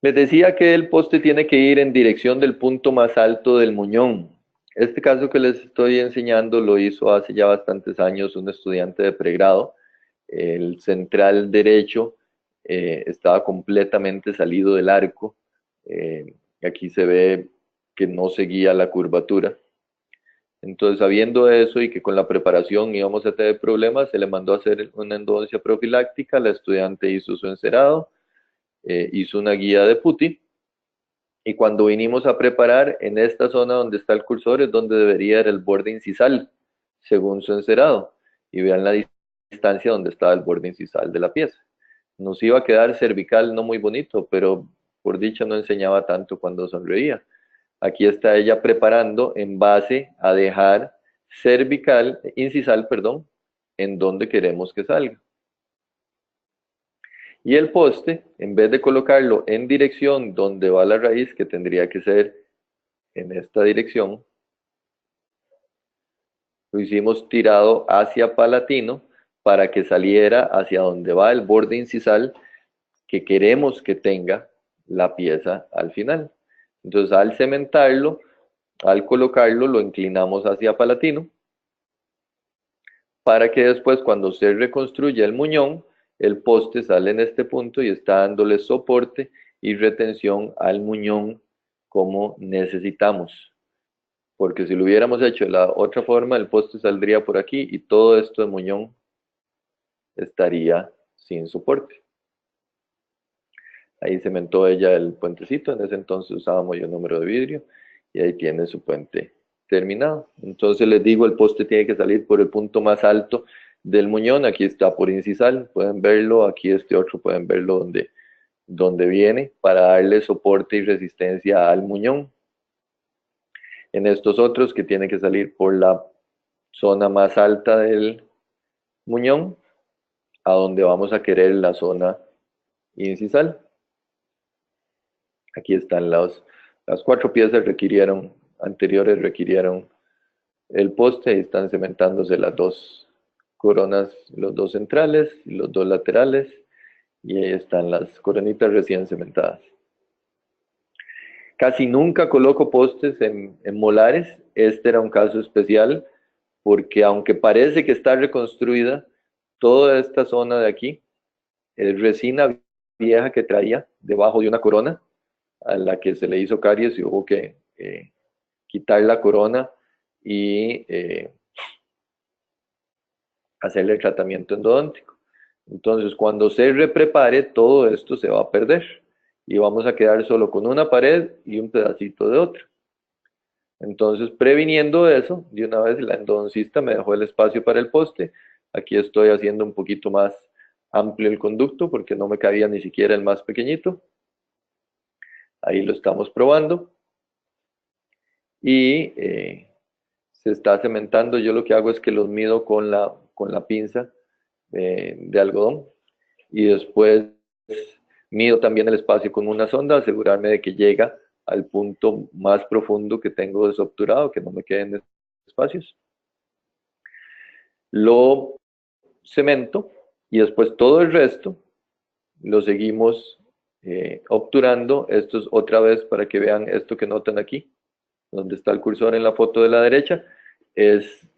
S1: Les decía que el poste tiene que ir en dirección del punto más alto del muñón. Este caso que les estoy enseñando lo hizo hace ya bastantes años un estudiante de pregrado. El central derecho estaba completamente salido del arco. Aquí se ve que no seguía la curvatura. Entonces, sabiendo eso y que con la preparación íbamos a tener problemas, se le mandó a hacer una endodoncia profiláctica. La estudiante hizo su encerado, hizo una guía de putti. Y cuando vinimos a preparar, en esta zona donde está el cursor es donde debería ir el borde incisal, según su encerado. Y vean la distancia donde estaba el borde incisal de la pieza. Nos iba a quedar cervical no muy bonito, pero por dicha no enseñaba tanto cuando sonreía. Aquí está ella preparando en base a dejar incisal, en donde queremos que salga. Y el poste, en vez de colocarlo en dirección donde va la raíz, que tendría que ser en esta dirección, lo hicimos tirado hacia palatino para que saliera hacia donde va el borde incisal que queremos que tenga la pieza al final. Entonces, al cementarlo, al colocarlo, lo inclinamos hacia palatino para que después, cuando se reconstruya el muñón, el poste sale en este punto y está dándole soporte y retención al muñón como necesitamos. Porque si lo hubiéramos hecho de la otra forma, el poste saldría por aquí y todo esto de muñón estaría sin soporte. Ahí cementó ella el puentecito, en ese entonces usábamos yo número de vidrio y ahí tiene su puente terminado. Entonces les digo, el poste tiene que salir por el punto más alto del muñón. Aquí está por incisal, pueden verlo. Aquí este otro pueden verlo donde viene para darle soporte y resistencia al muñón. En estos otros que tiene que salir por la zona más alta del muñón, a donde vamos a querer la zona incisal. Aquí están las 4 piezas anteriores requirieron el poste y están cementándose las 2 coronas, los 2 centrales y los 2 laterales, y ahí están las coronitas recién cementadas. Casi nunca coloco postes en molares. Este era un caso especial porque aunque parece que está reconstruida, toda esta zona de aquí es resina vieja que traía debajo de una corona a la que se le hizo caries y hubo que quitar la corona y hacerle el tratamiento endodóntico. Entonces, cuando se reprepare, todo esto se va a perder y vamos a quedar solo con una pared y un pedacito de otra. Entonces, previniendo eso, de una vez la endodoncista me dejó el espacio para el poste. Aquí estoy haciendo un poquito más amplio el conducto porque no me cabía ni siquiera el más pequeñito. Ahí lo estamos probando. Y se está cementando. Yo lo que hago es que los mido con la pinza de algodón y después mido también el espacio con una sonda, asegurarme de que llega al punto más profundo que tengo desobturado, que no me queden espacios. Lo cemento y después todo el resto lo seguimos obturando. Esto es otra vez para que vean esto que notan aquí, donde está el cursor en la foto de la derecha, es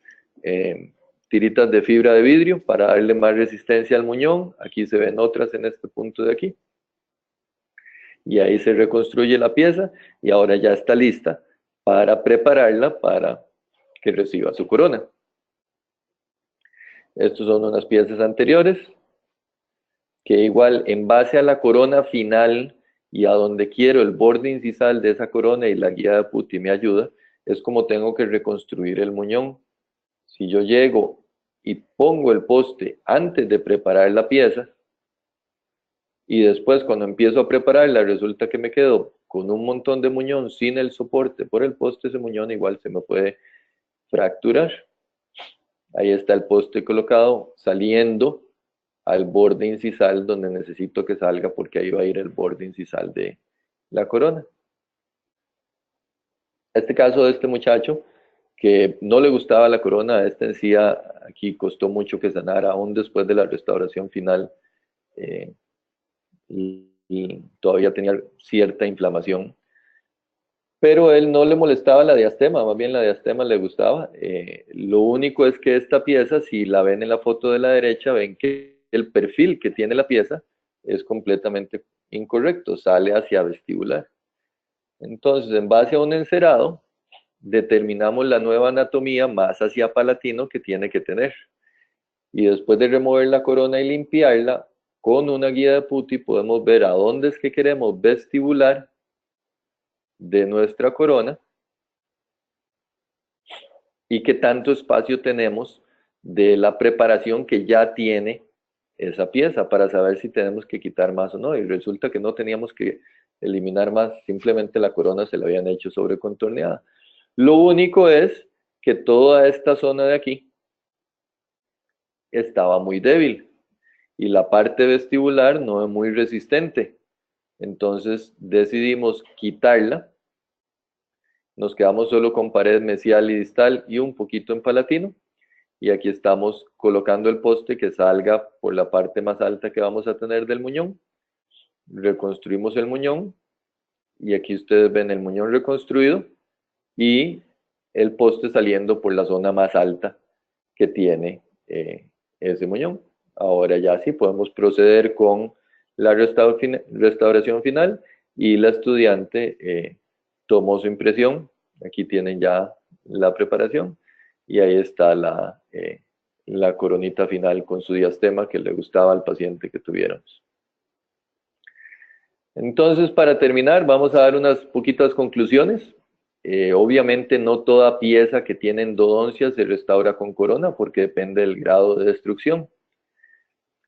S1: tiritas de fibra de vidrio para darle más resistencia al muñón. Aquí se ven otras en este punto de aquí. Y ahí se reconstruye la pieza y ahora ya está lista para prepararla para que reciba su corona. Estos son unas piezas anteriores que igual en base a la corona final y a donde quiero el borde incisal de esa corona y la guía de putti me ayuda, es como tengo que reconstruir el muñón. Si yo llego y pongo el poste antes de preparar la pieza y después cuando empiezo a prepararla resulta que me quedo con un montón de muñón sin el soporte por el poste, ese muñón igual se me puede fracturar. Ahí está el poste colocado saliendo al borde incisal donde necesito que salga porque ahí va a ir el borde incisal de la corona. Este caso de este muchacho que no le gustaba la corona, esta encía aquí costó mucho que sanara aún después de la restauración final y todavía tenía cierta inflamación. Pero él no le molestaba la diastema, más bien la diastema le gustaba. Lo único es que esta pieza, si la ven en la foto de la derecha, ven que el perfil que tiene la pieza es completamente incorrecto, sale hacia vestibular. Entonces, en base a un encerado, determinamos la nueva anatomía más hacia palatino que tiene que tener. Y después de remover la corona y limpiarla, con una guía de putti podemos ver a dónde es que queremos vestibular de nuestra corona y qué tanto espacio tenemos de la preparación que ya tiene esa pieza para saber si tenemos que quitar más o no. Y resulta que no teníamos que eliminar más, simplemente la corona se la habían hecho sobre contorneada. Lo único es que toda esta zona de aquí estaba muy débil y la parte vestibular no es muy resistente. Entonces decidimos quitarla. Nos quedamos solo con pared mesial y distal y un poquito en palatino. Y aquí estamos colocando el poste que salga por la parte más alta que vamos a tener del muñón. Reconstruimos el muñón y aquí ustedes ven el muñón reconstruido y el poste saliendo por la zona más alta que tiene ese muñón. Ahora ya sí podemos proceder con la restauración final y la estudiante tomó su impresión. Aquí tienen ya la preparación y ahí está la coronita final con su diastema que le gustaba al paciente que tuviéramos. Entonces, para terminar, vamos a dar unas poquitas conclusiones. Obviamente no toda pieza que tiene endodoncia se restaura con corona porque depende del grado de destrucción.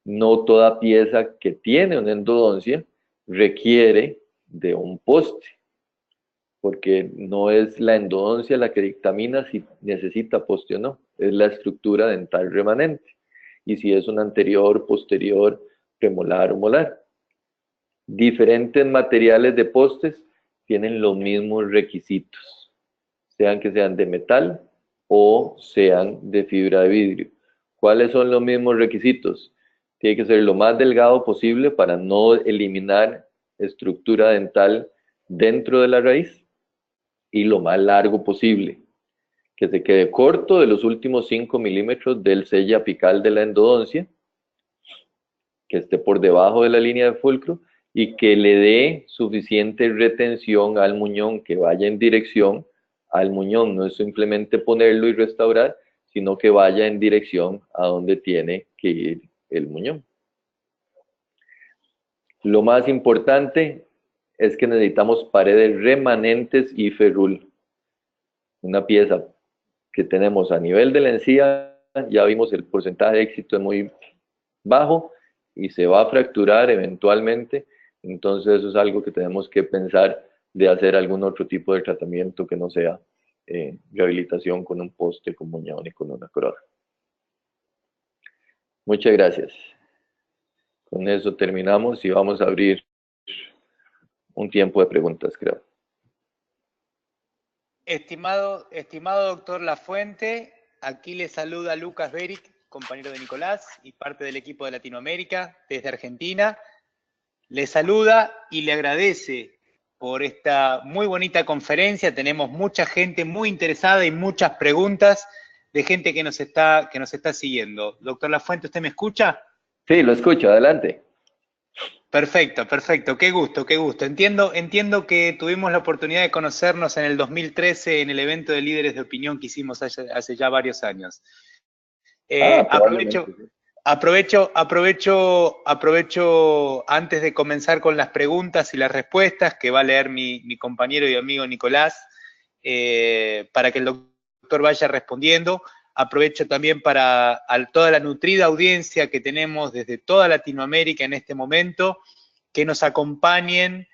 S1: No toda pieza que tiene una endodoncia requiere de un poste, porque no es la endodoncia la que dictamina si necesita poste o no, es la estructura dental remanente, y si es un anterior, posterior, premolar o molar. Diferentes materiales de postes tienen los mismos requisitos, sean que sean de metal o sean de fibra de vidrio. ¿Cuáles son los mismos requisitos? Tiene que ser lo más delgado posible para no eliminar estructura dental dentro de la raíz y lo más largo posible, que se quede corto de los últimos 5 milímetros del sello apical de la endodoncia, que esté por debajo de la línea de fulcro y que le dé suficiente retención al muñón, que vaya en dirección al muñón, no es simplemente ponerlo y restaurar, sino que vaya en dirección a donde tiene que ir el muñón. Lo más importante es que necesitamos paredes remanentes y ferrul. Una pieza que tenemos a nivel de la encía, ya vimos el porcentaje de éxito es muy bajo y se va a fracturar eventualmente, entonces eso es algo que tenemos que pensar de hacer algún otro tipo de tratamiento que no sea rehabilitación con un poste, con muñón y con una corona. Muchas gracias. Con eso terminamos y vamos a abrir un tiempo de preguntas, creo.
S2: Estimado doctor Lafuente, aquí le saluda Lucas Beric, compañero de Nicolás y parte del equipo de Latinoamérica desde Argentina. Le saluda y le agradece por esta muy bonita conferencia. Tenemos mucha gente muy interesada y muchas preguntas de gente que nos está siguiendo. Doctor Lafuente, ¿usted me escucha?
S1: Sí, lo escucho, adelante.
S2: Perfecto, perfecto, qué gusto, qué gusto. Entiendo que tuvimos la oportunidad de conocernos en el 2013 en el evento de líderes de opinión que hicimos hace ya varios años. Aprovecho antes de comenzar con las preguntas y las respuestas que va a leer mi compañero y amigo Nicolás, para que el doctor vaya respondiendo. Aprovecho también para toda la nutrida audiencia que tenemos desde toda Latinoamérica en este momento, que nos acompañen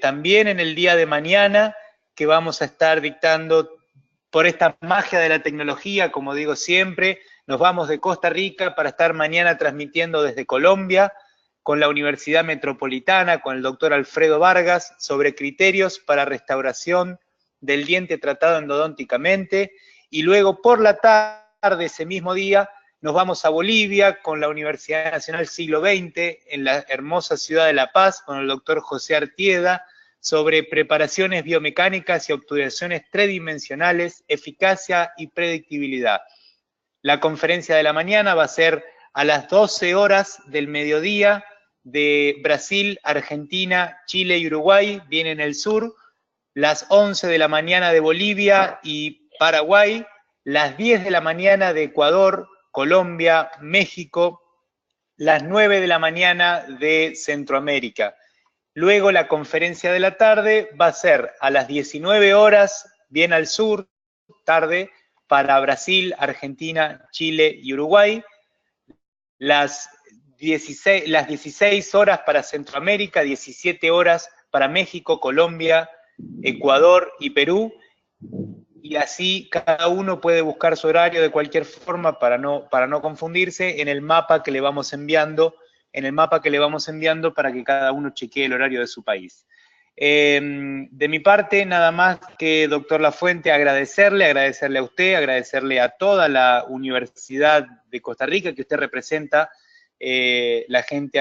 S2: también en el día de mañana, que vamos a estar dictando por esta magia de la tecnología, como digo siempre. Nos vamos de Costa Rica para estar mañana transmitiendo desde Colombia con la Universidad Metropolitana, con el doctor Alfredo Vargas, sobre criterios para restauración del diente tratado endodónticamente. Y luego por la tarde, ese mismo día, nos vamos a Bolivia con la Universidad Nacional Siglo XX en la hermosa ciudad de La Paz con el doctor José Artieda sobre preparaciones biomecánicas y obturaciones tridimensionales, eficacia y predictibilidad. La conferencia de la mañana va a ser a las 12 horas del mediodía de Brasil, Argentina, Chile y Uruguay, viene en el sur, las 11 de la mañana de Bolivia y Paraguay, las 10 de la mañana de Ecuador, Colombia, México, las 9 de la mañana de Centroamérica. Luego la conferencia de la tarde va a ser a las 19 horas, bien al sur, tarde, para Brasil, Argentina, Chile y Uruguay. Las 16 horas para Centroamérica, 17 horas para México, Colombia, Ecuador y Perú. Y así cada uno puede buscar su horario de cualquier forma para no confundirse en el mapa que le vamos enviando, para que cada uno chequee el horario de su país. De mi parte, nada más que, doctor Lafuente, agradecerle a usted, agradecerle a toda la Universidad de Costa Rica que usted representa. La gente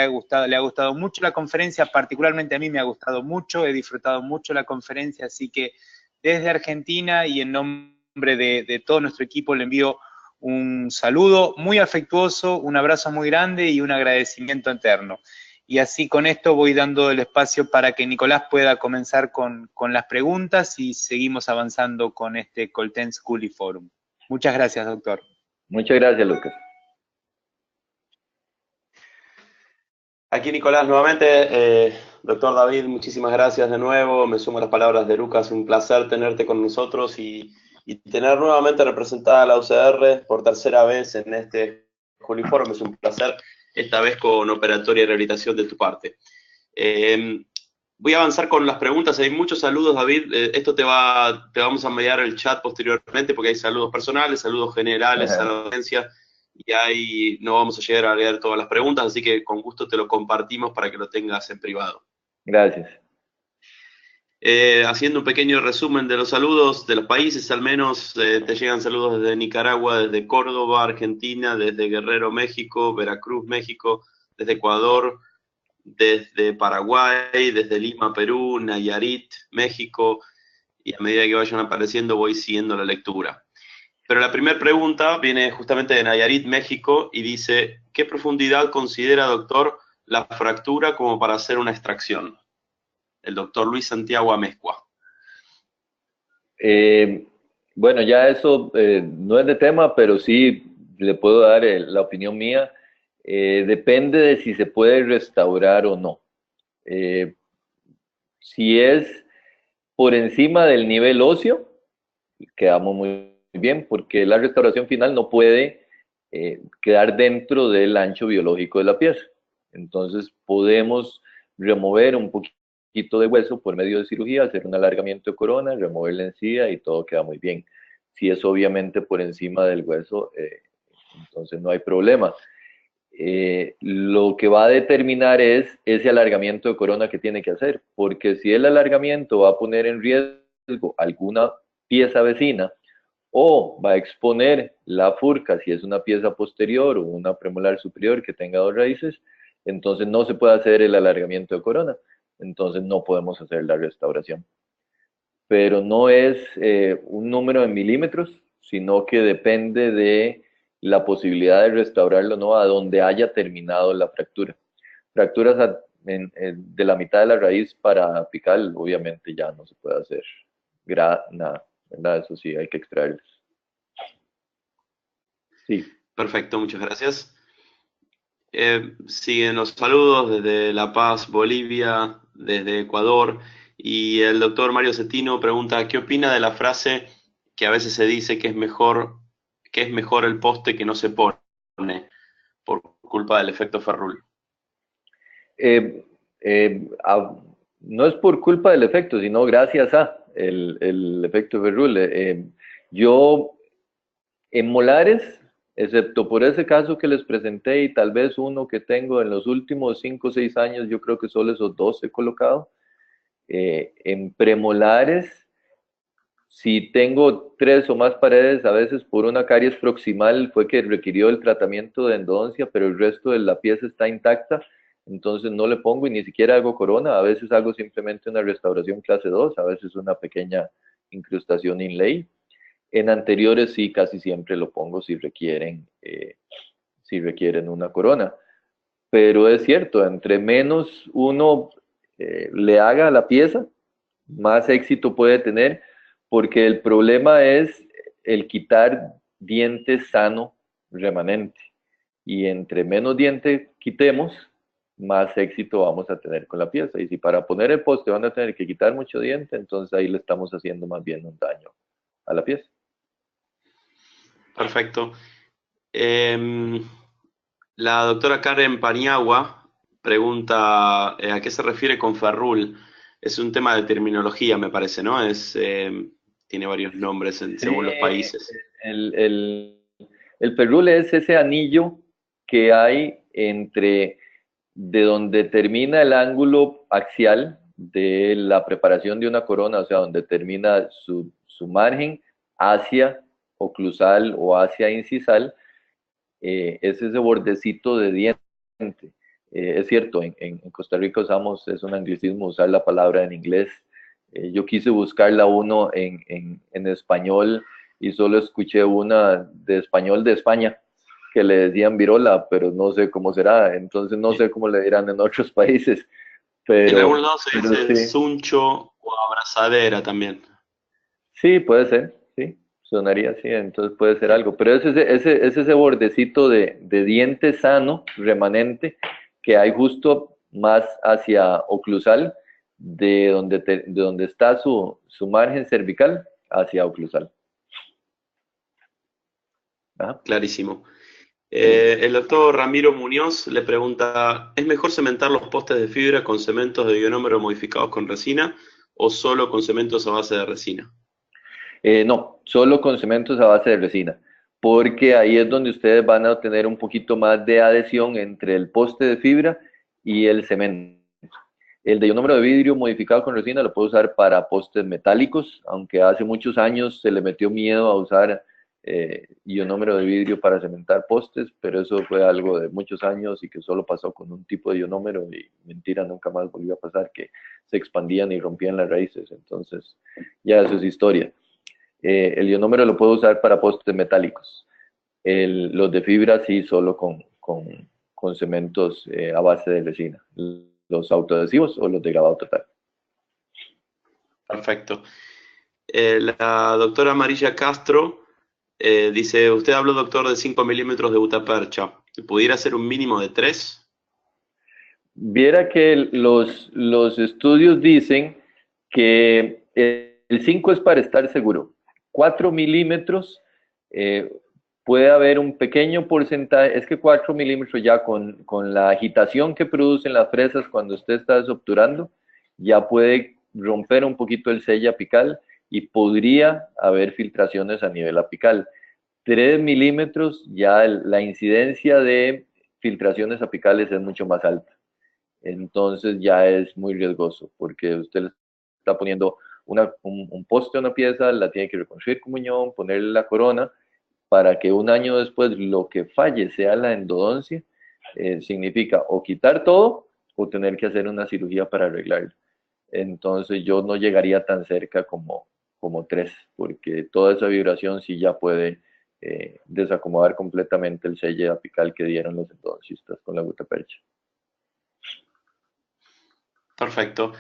S2: le ha gustado mucho la conferencia, particularmente a mí me ha gustado mucho, he disfrutado mucho la conferencia, así que desde Argentina y en nombre de todo nuestro equipo le envío un saludo muy afectuoso, un abrazo muy grande y un agradecimiento eterno. Y así con esto voy dando el espacio para que Nicolás pueda comenzar con las preguntas y seguimos avanzando con este Colten School y Forum. Muchas gracias, doctor.
S1: Muchas gracias, Lucas.
S3: Aquí Nicolás nuevamente. Doctor David, muchísimas gracias de nuevo. Me sumo a las palabras de Lucas. Un placer tenerte con nosotros y tener nuevamente representada a la UCR por tercera vez en este School y Forum. Es un placer, esta vez con operatoria y rehabilitación de tu parte. Voy a avanzar con las preguntas. Hay muchos saludos, David. Esto te vamos a mediar el chat posteriormente porque hay saludos personales, saludos generales a la audiencia y ahí no vamos a llegar a leer todas las preguntas, así que con gusto te lo compartimos para que lo tengas en privado.
S1: Gracias.
S3: Haciendo un pequeño resumen de los saludos de los países, al menos te llegan saludos desde Nicaragua, desde Córdoba, Argentina, desde Guerrero, México, Veracruz, México, desde Ecuador, desde Paraguay, desde Lima, Perú, Nayarit, México, y a medida que vayan apareciendo voy siguiendo la lectura. Pero la primera pregunta viene justamente de Nayarit, México, y dice, ¿qué profundidad considera, doctor, la fractura como para hacer una extracción? El doctor Luis Santiago Amezcua.
S1: Bueno, ya eso no es de tema, pero sí le puedo dar la opinión mía. Depende de si se puede restaurar o no. Si es por encima del nivel óseo, quedamos muy bien, porque la restauración final no puede quedar dentro del ancho biológico de la pieza. Entonces podemos remover un poquito de hueso por medio de cirugía, hacer un alargamiento de corona, remover la encía y todo queda muy bien. Si es obviamente por encima del hueso, entonces no hay problema. Lo que va a determinar es ese alargamiento de corona que tiene que hacer, porque si el alargamiento va a poner en riesgo alguna pieza vecina o va a exponer la furca si es una pieza posterior o una premolar superior que tenga dos raíces, entonces no se puede hacer el alargamiento de corona, entonces no podemos hacer la restauración. Pero no es un número de milímetros, sino que depende de la posibilidad de restaurarlo, ¿no? A donde haya terminado la fractura. Fracturas de la mitad de la raíz para apical, obviamente ya no se puede hacer nada, ¿verdad? Eso sí, hay que extraerlos. Sí.
S3: Perfecto, muchas gracias. Siguen los saludos desde La Paz, Bolivia, desde Ecuador, y el doctor Mario Cetino pregunta, ¿qué opina de la frase que a veces se dice que es mejor el poste que no se pone por culpa del efecto Ferrul?
S1: No es por culpa del efecto, sino gracias a el efecto Ferrul. Yo, en molares, excepto por ese caso que les presenté y tal vez uno que tengo en los últimos 5 o 6 años, yo creo que solo esos 2 he colocado. En premolares, si tengo 3 o más paredes, a veces por una caries proximal fue que requirió el tratamiento de endodoncia, pero el resto de la pieza está intacta, entonces no le pongo y ni siquiera hago corona, a veces hago simplemente una restauración clase 2, a veces una pequeña incrustación inlay. En anteriores sí, casi siempre lo pongo si requieren una corona. Pero es cierto, entre menos uno le haga a la pieza, más éxito puede tener, porque el problema es el quitar diente sano remanente. Y entre menos diente quitemos, más éxito vamos a tener con la pieza. Y si para poner el poste van a tener que quitar mucho diente, entonces ahí le estamos haciendo más bien un daño a la pieza.
S3: Perfecto. La doctora Karen Paniagua pregunta ¿a qué se refiere con Ferrul? Es un tema de terminología, me parece, ¿no? Tiene varios nombres según los países.
S1: El Ferrul es ese anillo que hay entre de donde termina el ángulo axial de la preparación de una corona, o sea, donde termina su margen hacia oclusal o hacia incisal, es ese bordecito de diente. Es cierto, en Costa Rica es un anglicismo usar la palabra en inglés. Yo quise buscarla uno en español y solo escuché una de español de España, que le decían virola, pero no sé cómo será, entonces no sé cómo le dirán en otros países,
S3: En
S1: pero,
S3: algún lado se
S1: pero
S3: dice
S1: sí,
S3: suncho o abrazadera también.
S1: sí, puede ser, sí, sonaría así, entonces puede ser algo, pero es ese bordecito de diente sano, remanente, que hay justo más hacia oclusal, de donde está su margen cervical, hacia oclusal. Ajá,
S3: Clarísimo.
S1: sí.
S3: El doctor Ramiro Muñoz le pregunta, ¿es mejor cementar los postes de fibra con cementos de ionómero modificados con resina o solo con cementos a base de resina?
S1: No, solo con cementos a base de resina, porque ahí es donde ustedes van a obtener un poquito más de adhesión entre el poste de fibra y el cemento. El de ionómero de vidrio modificado con resina lo puedo usar para postes metálicos, aunque hace muchos años se le metió miedo a usar ionómero de vidrio para cementar postes, pero eso fue algo de muchos años y que solo pasó con un tipo de ionómero y mentira, nunca más volvió a pasar, que se expandían y rompían las raíces, entonces ya eso es historia. El ionómero lo puedo usar para postes metálicos. Los de fibra sí, solo con cementos a base de resina. Los autoadhesivos o los de grabado total.
S3: Perfecto. La doctora Marilla Castro dice, usted habló, doctor, de 5 milímetros de gutapercha. ¿Pudiera ser un mínimo de 3?
S1: Viera que los estudios dicen que el 5 es para estar seguro. 4 milímetros eh, puede haber un pequeño porcentaje, es que 4 milímetros ya con la agitación que producen las fresas cuando usted está desobturando, ya puede romper un poquito el sello apical y podría haber filtraciones a nivel apical. 3 milímetros, ya la incidencia de filtraciones apicales es mucho más alta. Entonces ya es muy riesgoso porque usted le está poniendo un poste a una pieza, la tiene que reconstruir con muñón, ponerle la corona para que un año después lo que falle sea la endodoncia, significa o quitar todo o tener que hacer una cirugía para arreglarlo. Entonces yo no llegaría tan cerca como 3, porque toda esa vibración sí ya puede desacomodar completamente el sello apical que dieron los endodoncistas con la gutapercha.
S3: Perfecto.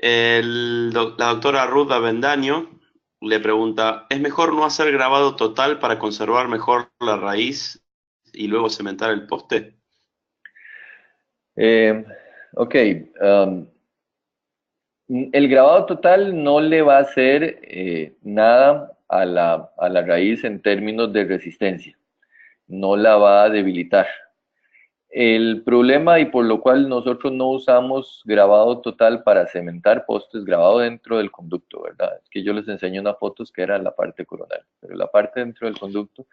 S3: La doctora Ruth Avendaño le pregunta, ¿es mejor no hacer grabado total para conservar mejor la raíz y luego cementar el poste?
S1: Eh, ok, um, el grabado total no le va a hacer nada a la raíz en términos de resistencia, no la va a debilitar. El problema y por lo cual nosotros no usamos grabado total para cementar postes, grabado dentro del conducto, ¿verdad? Es que yo les enseño unas fotos que era la parte coronal, pero la parte dentro del conducto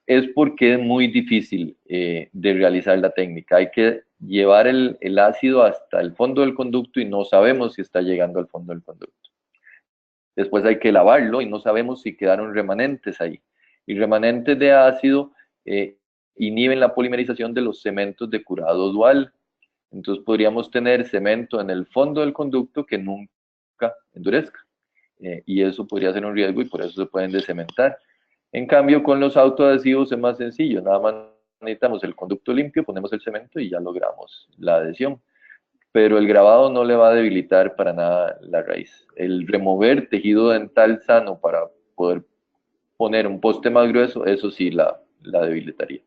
S1: es porque es muy difícil de realizar la técnica. Hay que llevar el ácido hasta el fondo del conducto y no sabemos si está llegando al fondo del conducto. Después hay que lavarlo y no sabemos si quedaron remanentes ahí. Y remanentes de ácido inhiben la polimerización de los cementos de curado dual. Entonces podríamos tener cemento en el fondo del conducto que nunca endurezca. Y eso podría ser un riesgo y por eso se pueden descementar. En cambio, con los autoadhesivos es más sencillo, nada más necesitamos el conducto limpio, ponemos el cemento y ya logramos la adhesión. Pero el grabado no le va a debilitar para nada la raíz. El remover tejido dental sano para poder poner un poste más grueso, eso sí la debilitaría.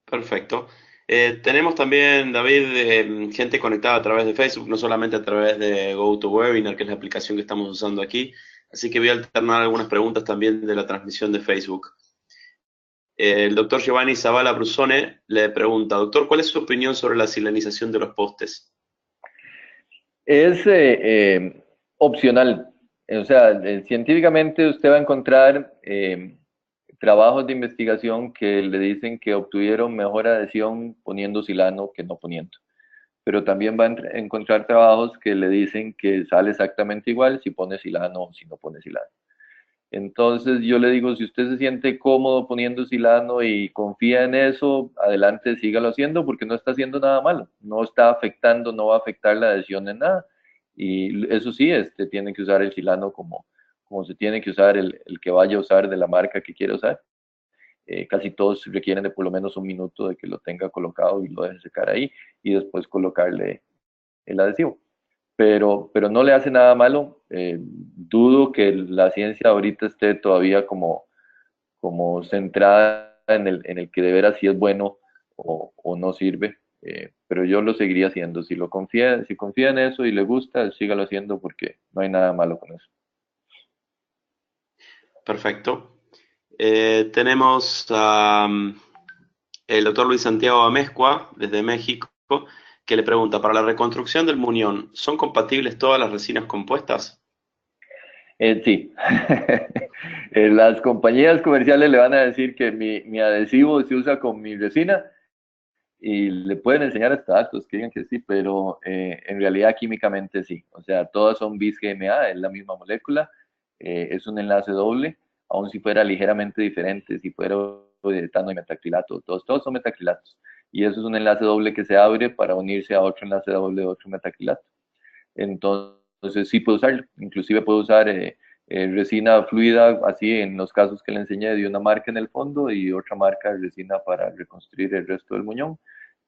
S3: Perfecto. Tenemos también, David, gente conectada a través de Facebook, no solamente a través de GoToWebinar, que es la aplicación que estamos usando aquí. Así que voy a alternar algunas preguntas también de la transmisión de Facebook. El doctor Giovanni Zavala Brusone le pregunta, doctor, ¿cuál es su opinión sobre la silanización de los postes?
S1: Es opcional. O sea, científicamente usted va a encontrar trabajos de investigación que le dicen que obtuvieron mejor adhesión poniendo silano que no poniendo. Pero también va a encontrar trabajos que le dicen que sale exactamente igual si pone silano o si no pone silano. Entonces yo le digo, si usted se siente cómodo poniendo silano y confía en eso, adelante, sígalo haciendo porque no está haciendo nada malo, no está afectando, no va a afectar la adhesión en nada. Y eso sí, tiene que usar el silano como se tiene que usar el que vaya a usar de la marca que quiere usar. Casi todos requieren de por lo menos 1 minuto de que lo tenga colocado y lo deje secar ahí y después colocarle el adhesivo. Pero no le hace nada malo. Dudo que la ciencia ahorita esté todavía como centrada en el que de veras si es bueno o no sirve. Pero yo lo seguiría haciendo. Si confía en eso y le gusta, sígalo haciendo porque no hay nada malo con eso.
S3: Perfecto. Tenemos a el doctor Luis Santiago Amezcua, desde México, que le pregunta, para la reconstrucción del muñón, ¿son compatibles todas las resinas compuestas?
S1: Sí. Las compañías comerciales le van a decir que mi adhesivo se usa con mi resina y le pueden enseñar hasta datos que digan que sí, pero en realidad químicamente sí. O sea, todas son bis-GMA, es la misma molécula, es un enlace doble, aun si fuera ligeramente diferente, si fuera etano y metacrilato, todos son metacrilatos. Y eso es un enlace doble que se abre para unirse a otro enlace doble de otro metacrilato. Entonces sí puedo usarlo, inclusive puedo usar resina fluida, así en los casos que le enseñé, de una marca en el fondo y otra marca de resina para reconstruir el resto del muñón,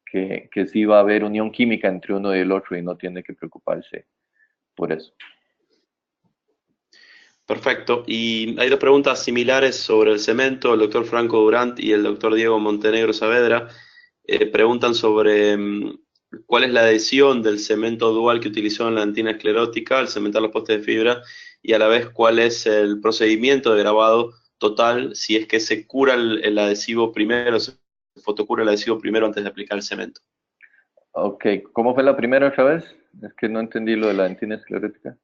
S1: que sí va a haber unión química entre uno y el otro y no tiene que preocuparse por eso.
S3: Perfecto. Y hay dos preguntas similares sobre el cemento. El doctor Franco Durant y el doctor Diego Montenegro Saavedra preguntan sobre cuál es la adhesión del cemento dual que utilizó en la dentina esclerótica al cementar los postes de fibra y a la vez cuál es el procedimiento de grabado total si es que se cura el adhesivo primero, se fotocura el adhesivo primero antes de aplicar el cemento.
S1: Ok, ¿cómo fue la primera otra vez? Es que no entendí lo de la dentina esclerótica.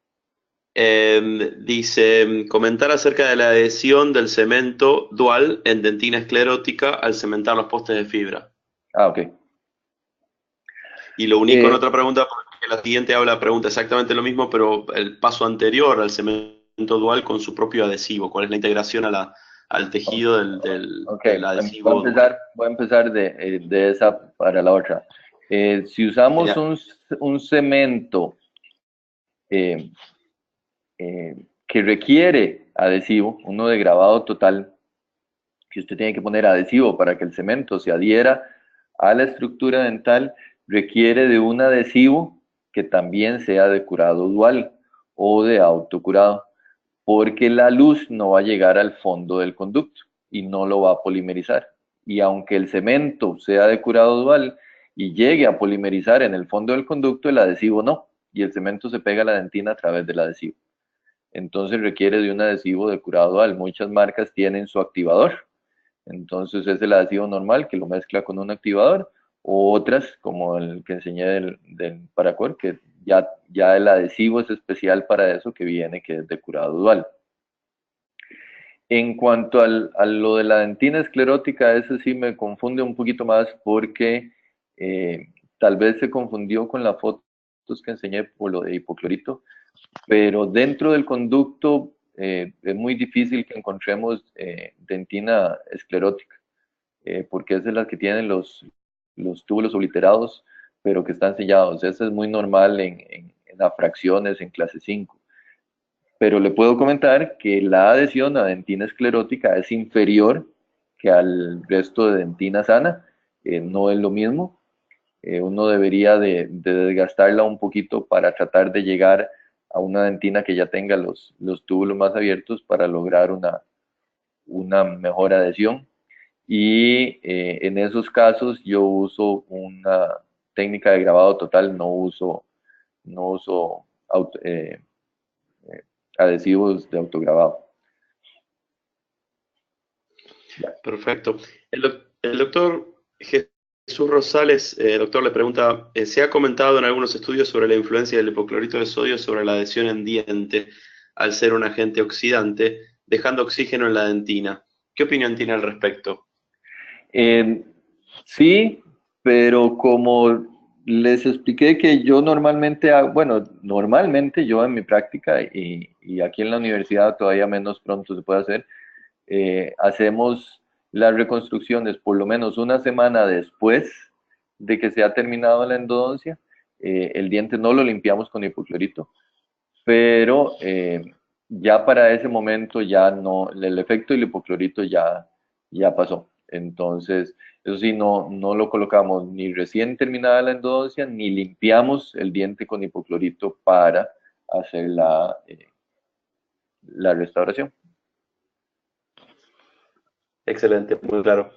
S3: Dice, comentar acerca de la adhesión del cemento dual en dentina esclerótica al cementar los postes de fibra.
S1: Ah, ok.
S3: Y lo uní con otra pregunta porque la siguiente pregunta exactamente lo mismo, pero el paso anterior al cemento dual con su propio adhesivo. ¿Cuál es la integración al tejido
S1: Ok,
S3: del adhesivo dual?
S1: voy a empezar de esa para la otra. Si usamos un cemento eh, que requiere adhesivo, uno de grabado total, que usted tiene que poner adhesivo para que el cemento se adhiera a la estructura dental, requiere de un adhesivo que también sea de curado dual o de autocurado, porque la luz no va a llegar al fondo del conducto y no lo va a polimerizar. Y aunque el cemento sea de curado dual y llegue a polimerizar en el fondo del conducto, el adhesivo no, y el cemento se pega a la dentina a través del adhesivo. Entonces requiere de un adhesivo de curado dual. Muchas marcas tienen su activador, entonces es el adhesivo normal que lo mezcla con un activador, o otras como el que enseñé del Paracord, que ya el adhesivo es especial para eso, que viene, que es de curado dual. En cuanto a lo de la dentina esclerótica, eso sí me confunde un poquito más porque tal vez se confundió con las fotos que enseñé por lo de hipoclorito, pero dentro del conducto es muy difícil que encontremos dentina esclerótica, porque es de las que tienen los túbulos obliterados, pero que están sellados. Eso es muy normal en las fracciones en clase 5. Pero le puedo comentar que la adhesión a dentina esclerótica es inferior que al resto de dentina sana, no es lo mismo. Uno debería de desgastarla un poquito para tratar de llegar a una dentina que ya tenga los túbulos más abiertos para lograr una mejor adhesión. Y en esos casos yo uso una técnica de grabado total, no uso adhesivos de autograbado.
S3: Perfecto. El doctor Jesús Rosales, doctor, le pregunta, se ha comentado en algunos estudios sobre la influencia del hipoclorito de sodio sobre la adhesión en diente al ser un agente oxidante, dejando oxígeno en la dentina. ¿Qué opinión tiene al respecto?
S1: Sí, pero como les expliqué que yo normalmente yo en mi práctica y aquí en la universidad todavía menos pronto se puede hacer, hacemos las reconstrucciones por lo menos una semana después de que se ha terminado la endodoncia. El diente no lo limpiamos con hipoclorito, pero ya para ese momento ya no, el efecto del hipoclorito ya pasó. Entonces, eso sí, no lo colocamos ni recién terminada la endodoncia, ni limpiamos el diente con hipoclorito para hacer la restauración.
S3: Excelente, muy claro.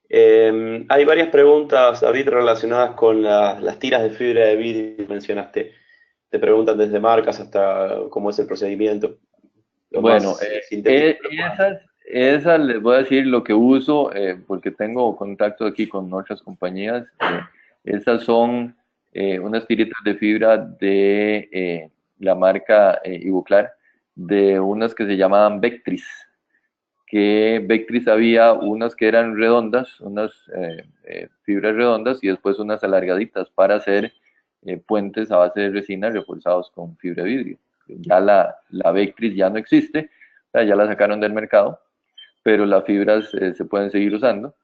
S3: Hay varias preguntas, David, relacionadas con las tiras de fibra de vidrio que mencionaste. Te preguntan desde marcas hasta cómo es el procedimiento. Lo
S1: Bueno,
S3: más sintético que lo puedas.
S1: esas les voy a decir lo que uso, porque tengo contacto aquí con otras compañías. Esas son unas tiritas de fibra de la marca Ivoclar, de unas que se llamaban Vectris. Que Vectris había unas que eran redondas, unas fibras redondas y después unas alargaditas para hacer puentes a base de resina reforzados con fibra de vidrio. Ya la Vectris ya no existe, o sea, ya la sacaron del mercado, pero las fibras se pueden seguir usando.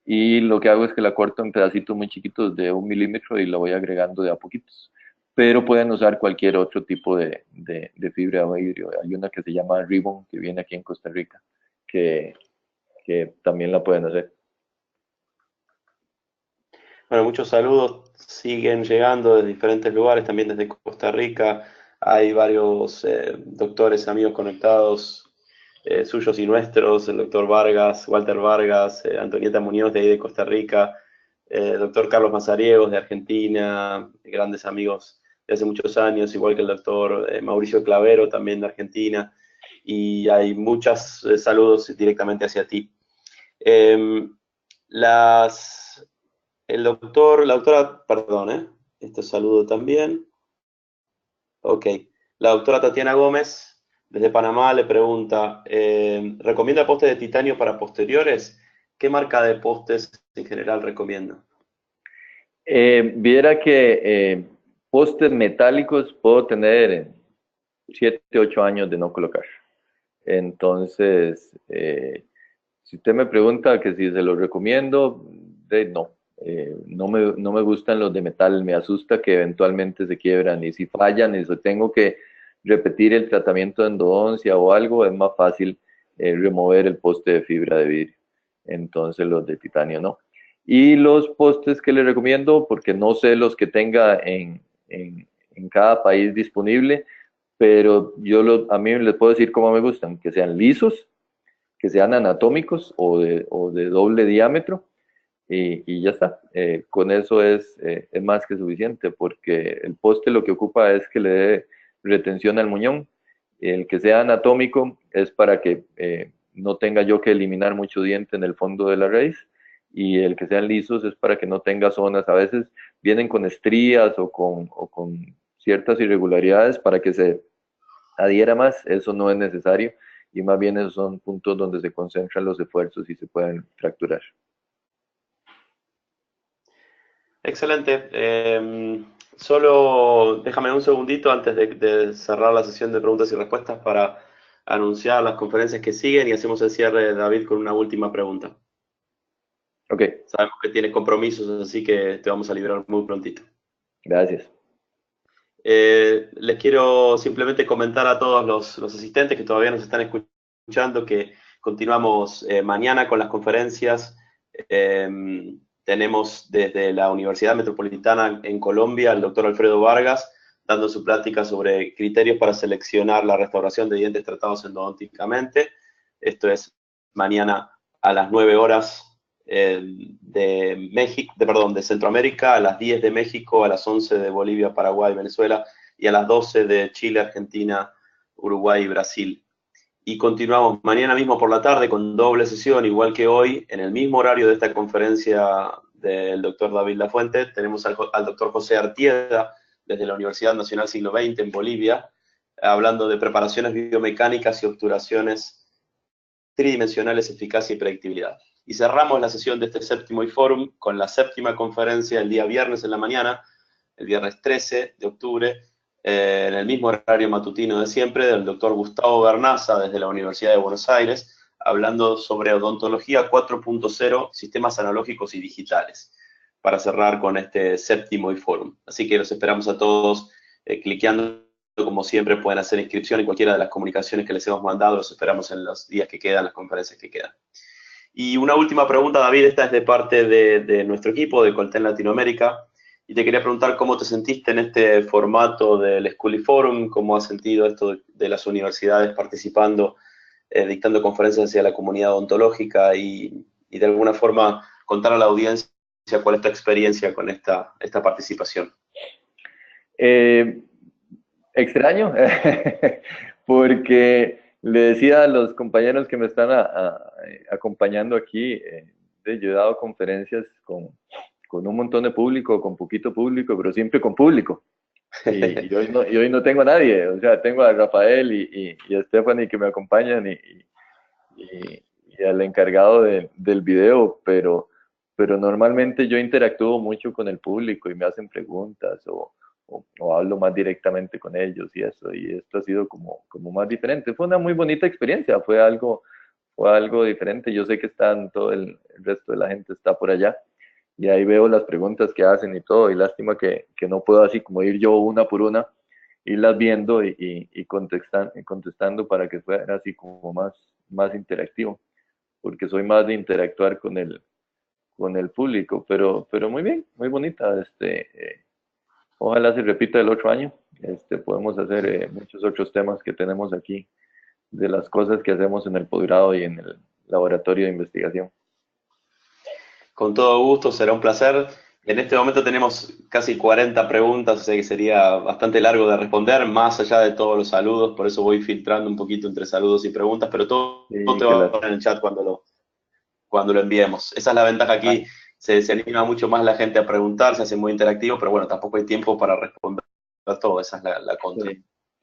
S1: Y lo que hago es que la corto en pedacitos muy chiquitos de 1 milímetro y la voy agregando de a poquitos. Pero pueden usar cualquier otro tipo de fibra de vidrio. Hay una que se llama Ribbon, que viene aquí en Costa Rica, que, que también la pueden hacer.
S3: Bueno, muchos saludos siguen llegando de diferentes lugares, también desde Costa Rica. Hay varios doctores, amigos conectados, suyos y nuestros, el doctor Vargas, Walter Vargas, Antonieta Muñoz de ahí de Costa Rica, doctor Carlos Mazariegos de Argentina, grandes amigos de hace muchos años, igual que el doctor Mauricio Clavero también de Argentina, y hay muchos saludos directamente hacia ti. La doctora, perdón, este saludo también. Ok, la doctora Tatiana Gómez, desde Panamá, le pregunta, ¿recomienda postes de titanio para posteriores? ¿Qué marca de postes en general recomienda?
S1: Viera que postes metálicos puedo tener 7, 8 años de no colocar. Entonces, si usted me pregunta que si se los recomiendo, no. No me gustan los de metal, me asusta que eventualmente se quiebran y si fallan y si tengo que repetir el tratamiento de endodoncia o algo, es más fácil remover el poste de fibra de vidrio. Entonces los de titanio no. Y los postes que le recomiendo, porque no sé los que tenga en cada país disponible, pero a mí les puedo decir cómo me gustan, que sean lisos, que sean anatómicos o de doble diámetro y ya está. Con eso es más que suficiente porque el poste lo que ocupa es que le dé retención al muñón. El que sea anatómico es para que no tenga yo que eliminar mucho diente en el fondo de la raíz y el que sean lisos es para que no tenga zonas. A veces vienen con estrías o con ciertas irregularidades para que se adhiera más. Eso no es necesario y más bien esos son puntos donde se concentran los esfuerzos y se pueden fracturar.
S3: Excelente. Solo déjame un segundito antes de cerrar la sesión de preguntas y respuestas para anunciar las conferencias que siguen y hacemos el cierre, David, con una última pregunta.
S1: Ok.
S3: Sabemos que tienes compromisos, así que te vamos a liberar muy prontito.
S1: Gracias.
S3: Les quiero simplemente comentar a todos los asistentes que todavía nos están escuchando que continuamos mañana con las conferencias. Tenemos desde la Universidad Metropolitana en Colombia al doctor Alfredo Vargas dando su plática sobre criterios para seleccionar la restauración de dientes tratados endodontísticamente. Esto es mañana a las 9 horas de México, de Centroamérica, a las 10 de México, a las 11 de Bolivia, Paraguay, Venezuela y a las 12 de Chile, Argentina, Uruguay y Brasil. Y continuamos mañana mismo por la tarde con doble sesión, igual que hoy, en el mismo horario de esta conferencia del doctor David Lafuente. Tenemos al doctor José Artieda, desde la Universidad Nacional Siglo XX en Bolivia, hablando de preparaciones biomecánicas y obturaciones tridimensionales, eficacia y predictibilidad. Y cerramos la sesión de este séptimo e-forum con la séptima conferencia el día viernes en la mañana, el viernes 13 de octubre, en el mismo horario matutino de siempre, del doctor Gustavo Bernaza, desde la Universidad de Buenos Aires, hablando sobre odontología 4.0, sistemas analógicos y digitales, para cerrar con este séptimo e-forum. Así que los esperamos a todos cliqueando como siempre, pueden hacer inscripción en cualquiera de las comunicaciones que les hemos mandado. Los esperamos en los días que quedan, las conferencias que quedan. Y una última pregunta, David, esta es de parte de nuestro equipo de Colten Latinoamérica. Y te quería preguntar cómo te sentiste en este formato del School Forum, cómo has sentido esto de las universidades participando, dictando conferencias hacia la comunidad odontológica y de alguna forma contar a la audiencia cuál es tu experiencia con esta participación.
S1: Extraño, porque le decía a los compañeros que me están acompañando aquí, yo he dado conferencias con un montón de público, con poquito público, pero siempre con público. Y hoy no tengo a nadie, o sea, tengo a Rafael y a Stephanie que me acompañan y al encargado del video, pero normalmente yo interactúo mucho con el público y me hacen preguntas o hablo más directamente con ellos y eso, y esto ha sido como más diferente. Fue una muy bonita experiencia, fue algo diferente. Yo sé que todo el resto de la gente está por allá y ahí veo las preguntas que hacen y todo, y lástima que no puedo así como ir yo una por una, irlas viendo y contestando para que fuera así como más interactivo, porque soy más de interactuar con el público, pero muy bien, muy bonita. Ojalá se repita el otro año. Podemos hacer muchos otros temas que tenemos aquí, de las cosas que hacemos en el posgrado y en el laboratorio de investigación.
S3: Con todo gusto, será un placer. En este momento tenemos casi 40 preguntas, o sea que sería bastante largo de responder, más allá de todos los saludos, por eso voy filtrando un poquito entre saludos y preguntas, pero todo te va a poner en el chat cuando lo enviemos. Esa es la ventaja aquí, se anima mucho más la gente a preguntar, se hace muy interactivo, pero bueno, tampoco hay tiempo para responder a todo, esa es la contra.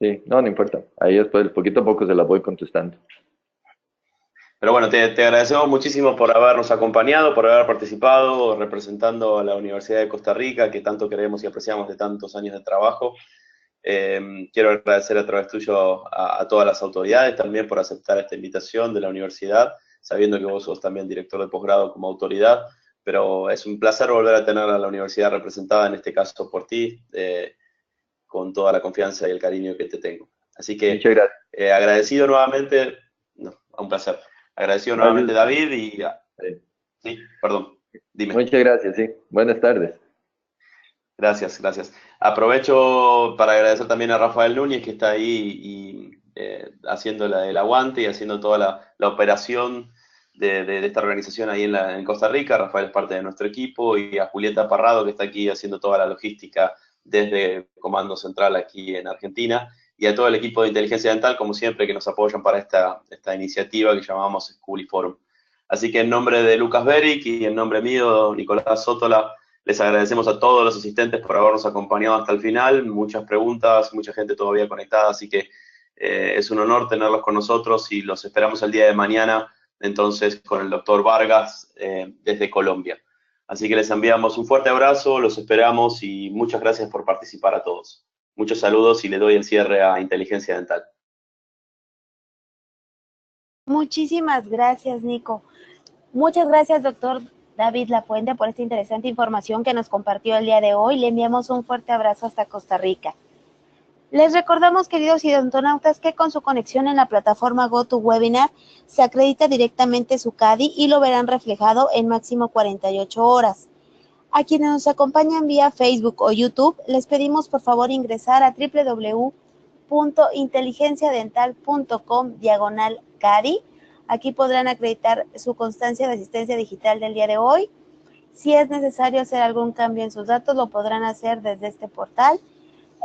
S1: Sí, no importa, ahí después, poquito a poco se las voy contestando.
S3: Pero bueno, te agradecemos muchísimo por habernos acompañado, por haber participado representando a la Universidad de Costa Rica, que tanto queremos y apreciamos de tantos años de trabajo. Quiero agradecer a través tuyo a todas las autoridades también por aceptar esta invitación de la universidad, sabiendo que vos sos también director de posgrado como autoridad, pero es un placer volver a tener a la universidad representada, en este caso por ti, con toda la confianza y el cariño que te tengo. Así que agradecido nuevamente, un placer. Agradecido nuevamente, David, y sí, perdón, dime.
S1: Muchas gracias, sí. Buenas tardes.
S3: Gracias. Aprovecho para agradecer también a Rafael Núñez, que está ahí haciendo el aguante y haciendo toda la operación de esta organización ahí en Costa Rica. Rafael es parte de nuestro equipo, y a Julieta Parrado, que está aquí haciendo toda la logística desde Comando Central aquí en Argentina, y a todo el equipo de Inteligencia Dental, como siempre, que nos apoyan para esta iniciativa que llamamos School Forum. Así que en nombre de Lucas Beric y en nombre mío, Nicolás Sótola, les agradecemos a todos los asistentes por habernos acompañado hasta el final. Muchas preguntas, mucha gente todavía conectada, así que es un honor tenerlos con nosotros y los esperamos el día de mañana, entonces, con el doctor Vargas desde Colombia. Así que les enviamos un fuerte abrazo, los esperamos y muchas gracias por participar a todos. Muchos saludos y le doy el cierre a Inteligencia Dental.
S4: Muchísimas gracias, Nico. Muchas gracias, doctor David Lapuente, por esta interesante información que nos compartió el día de hoy. Le enviamos un fuerte abrazo hasta Costa Rica. Les recordamos, queridos odontonautas, que con su conexión en la plataforma GoToWebinar se acredita directamente su CADI y lo verán reflejado en máximo 48 horas. A quienes nos acompañan vía Facebook o YouTube, les pedimos por favor ingresar a www.inteligenciadental.com/CADI. Aquí podrán acreditar su constancia de asistencia digital del día de hoy. Si es necesario hacer algún cambio en sus datos, lo podrán hacer desde este portal.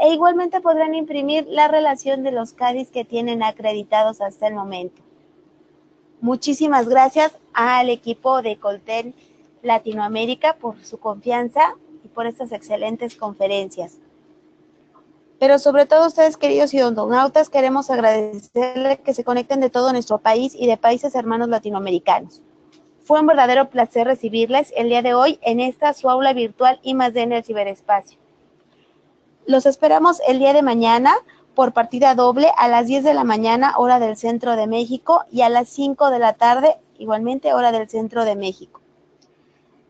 S4: E igualmente podrán imprimir la relación de los CADIs que tienen acreditados hasta el momento. Muchísimas gracias al equipo de Colten Latinoamérica por su confianza y por estas excelentes conferencias. Pero sobre todo ustedes, queridos odontonautas, queremos agradecerles que se conecten de todo nuestro país y de países hermanos latinoamericanos. Fue un verdadero placer recibirles el día de hoy en esta su aula virtual I+D en el ciberespacio. Los esperamos el día de mañana por partida doble a las 10 de la mañana, hora del Centro de México, y a las 5 de la tarde, igualmente, hora del Centro de México.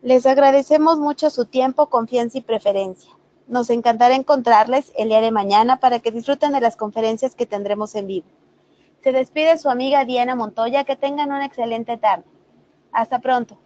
S4: Les agradecemos mucho su tiempo, confianza y preferencia. Nos encantará encontrarles el día de mañana para que disfruten de las conferencias que tendremos en vivo. Se despide su amiga Diana Montoya. Que tengan una excelente tarde. Hasta pronto.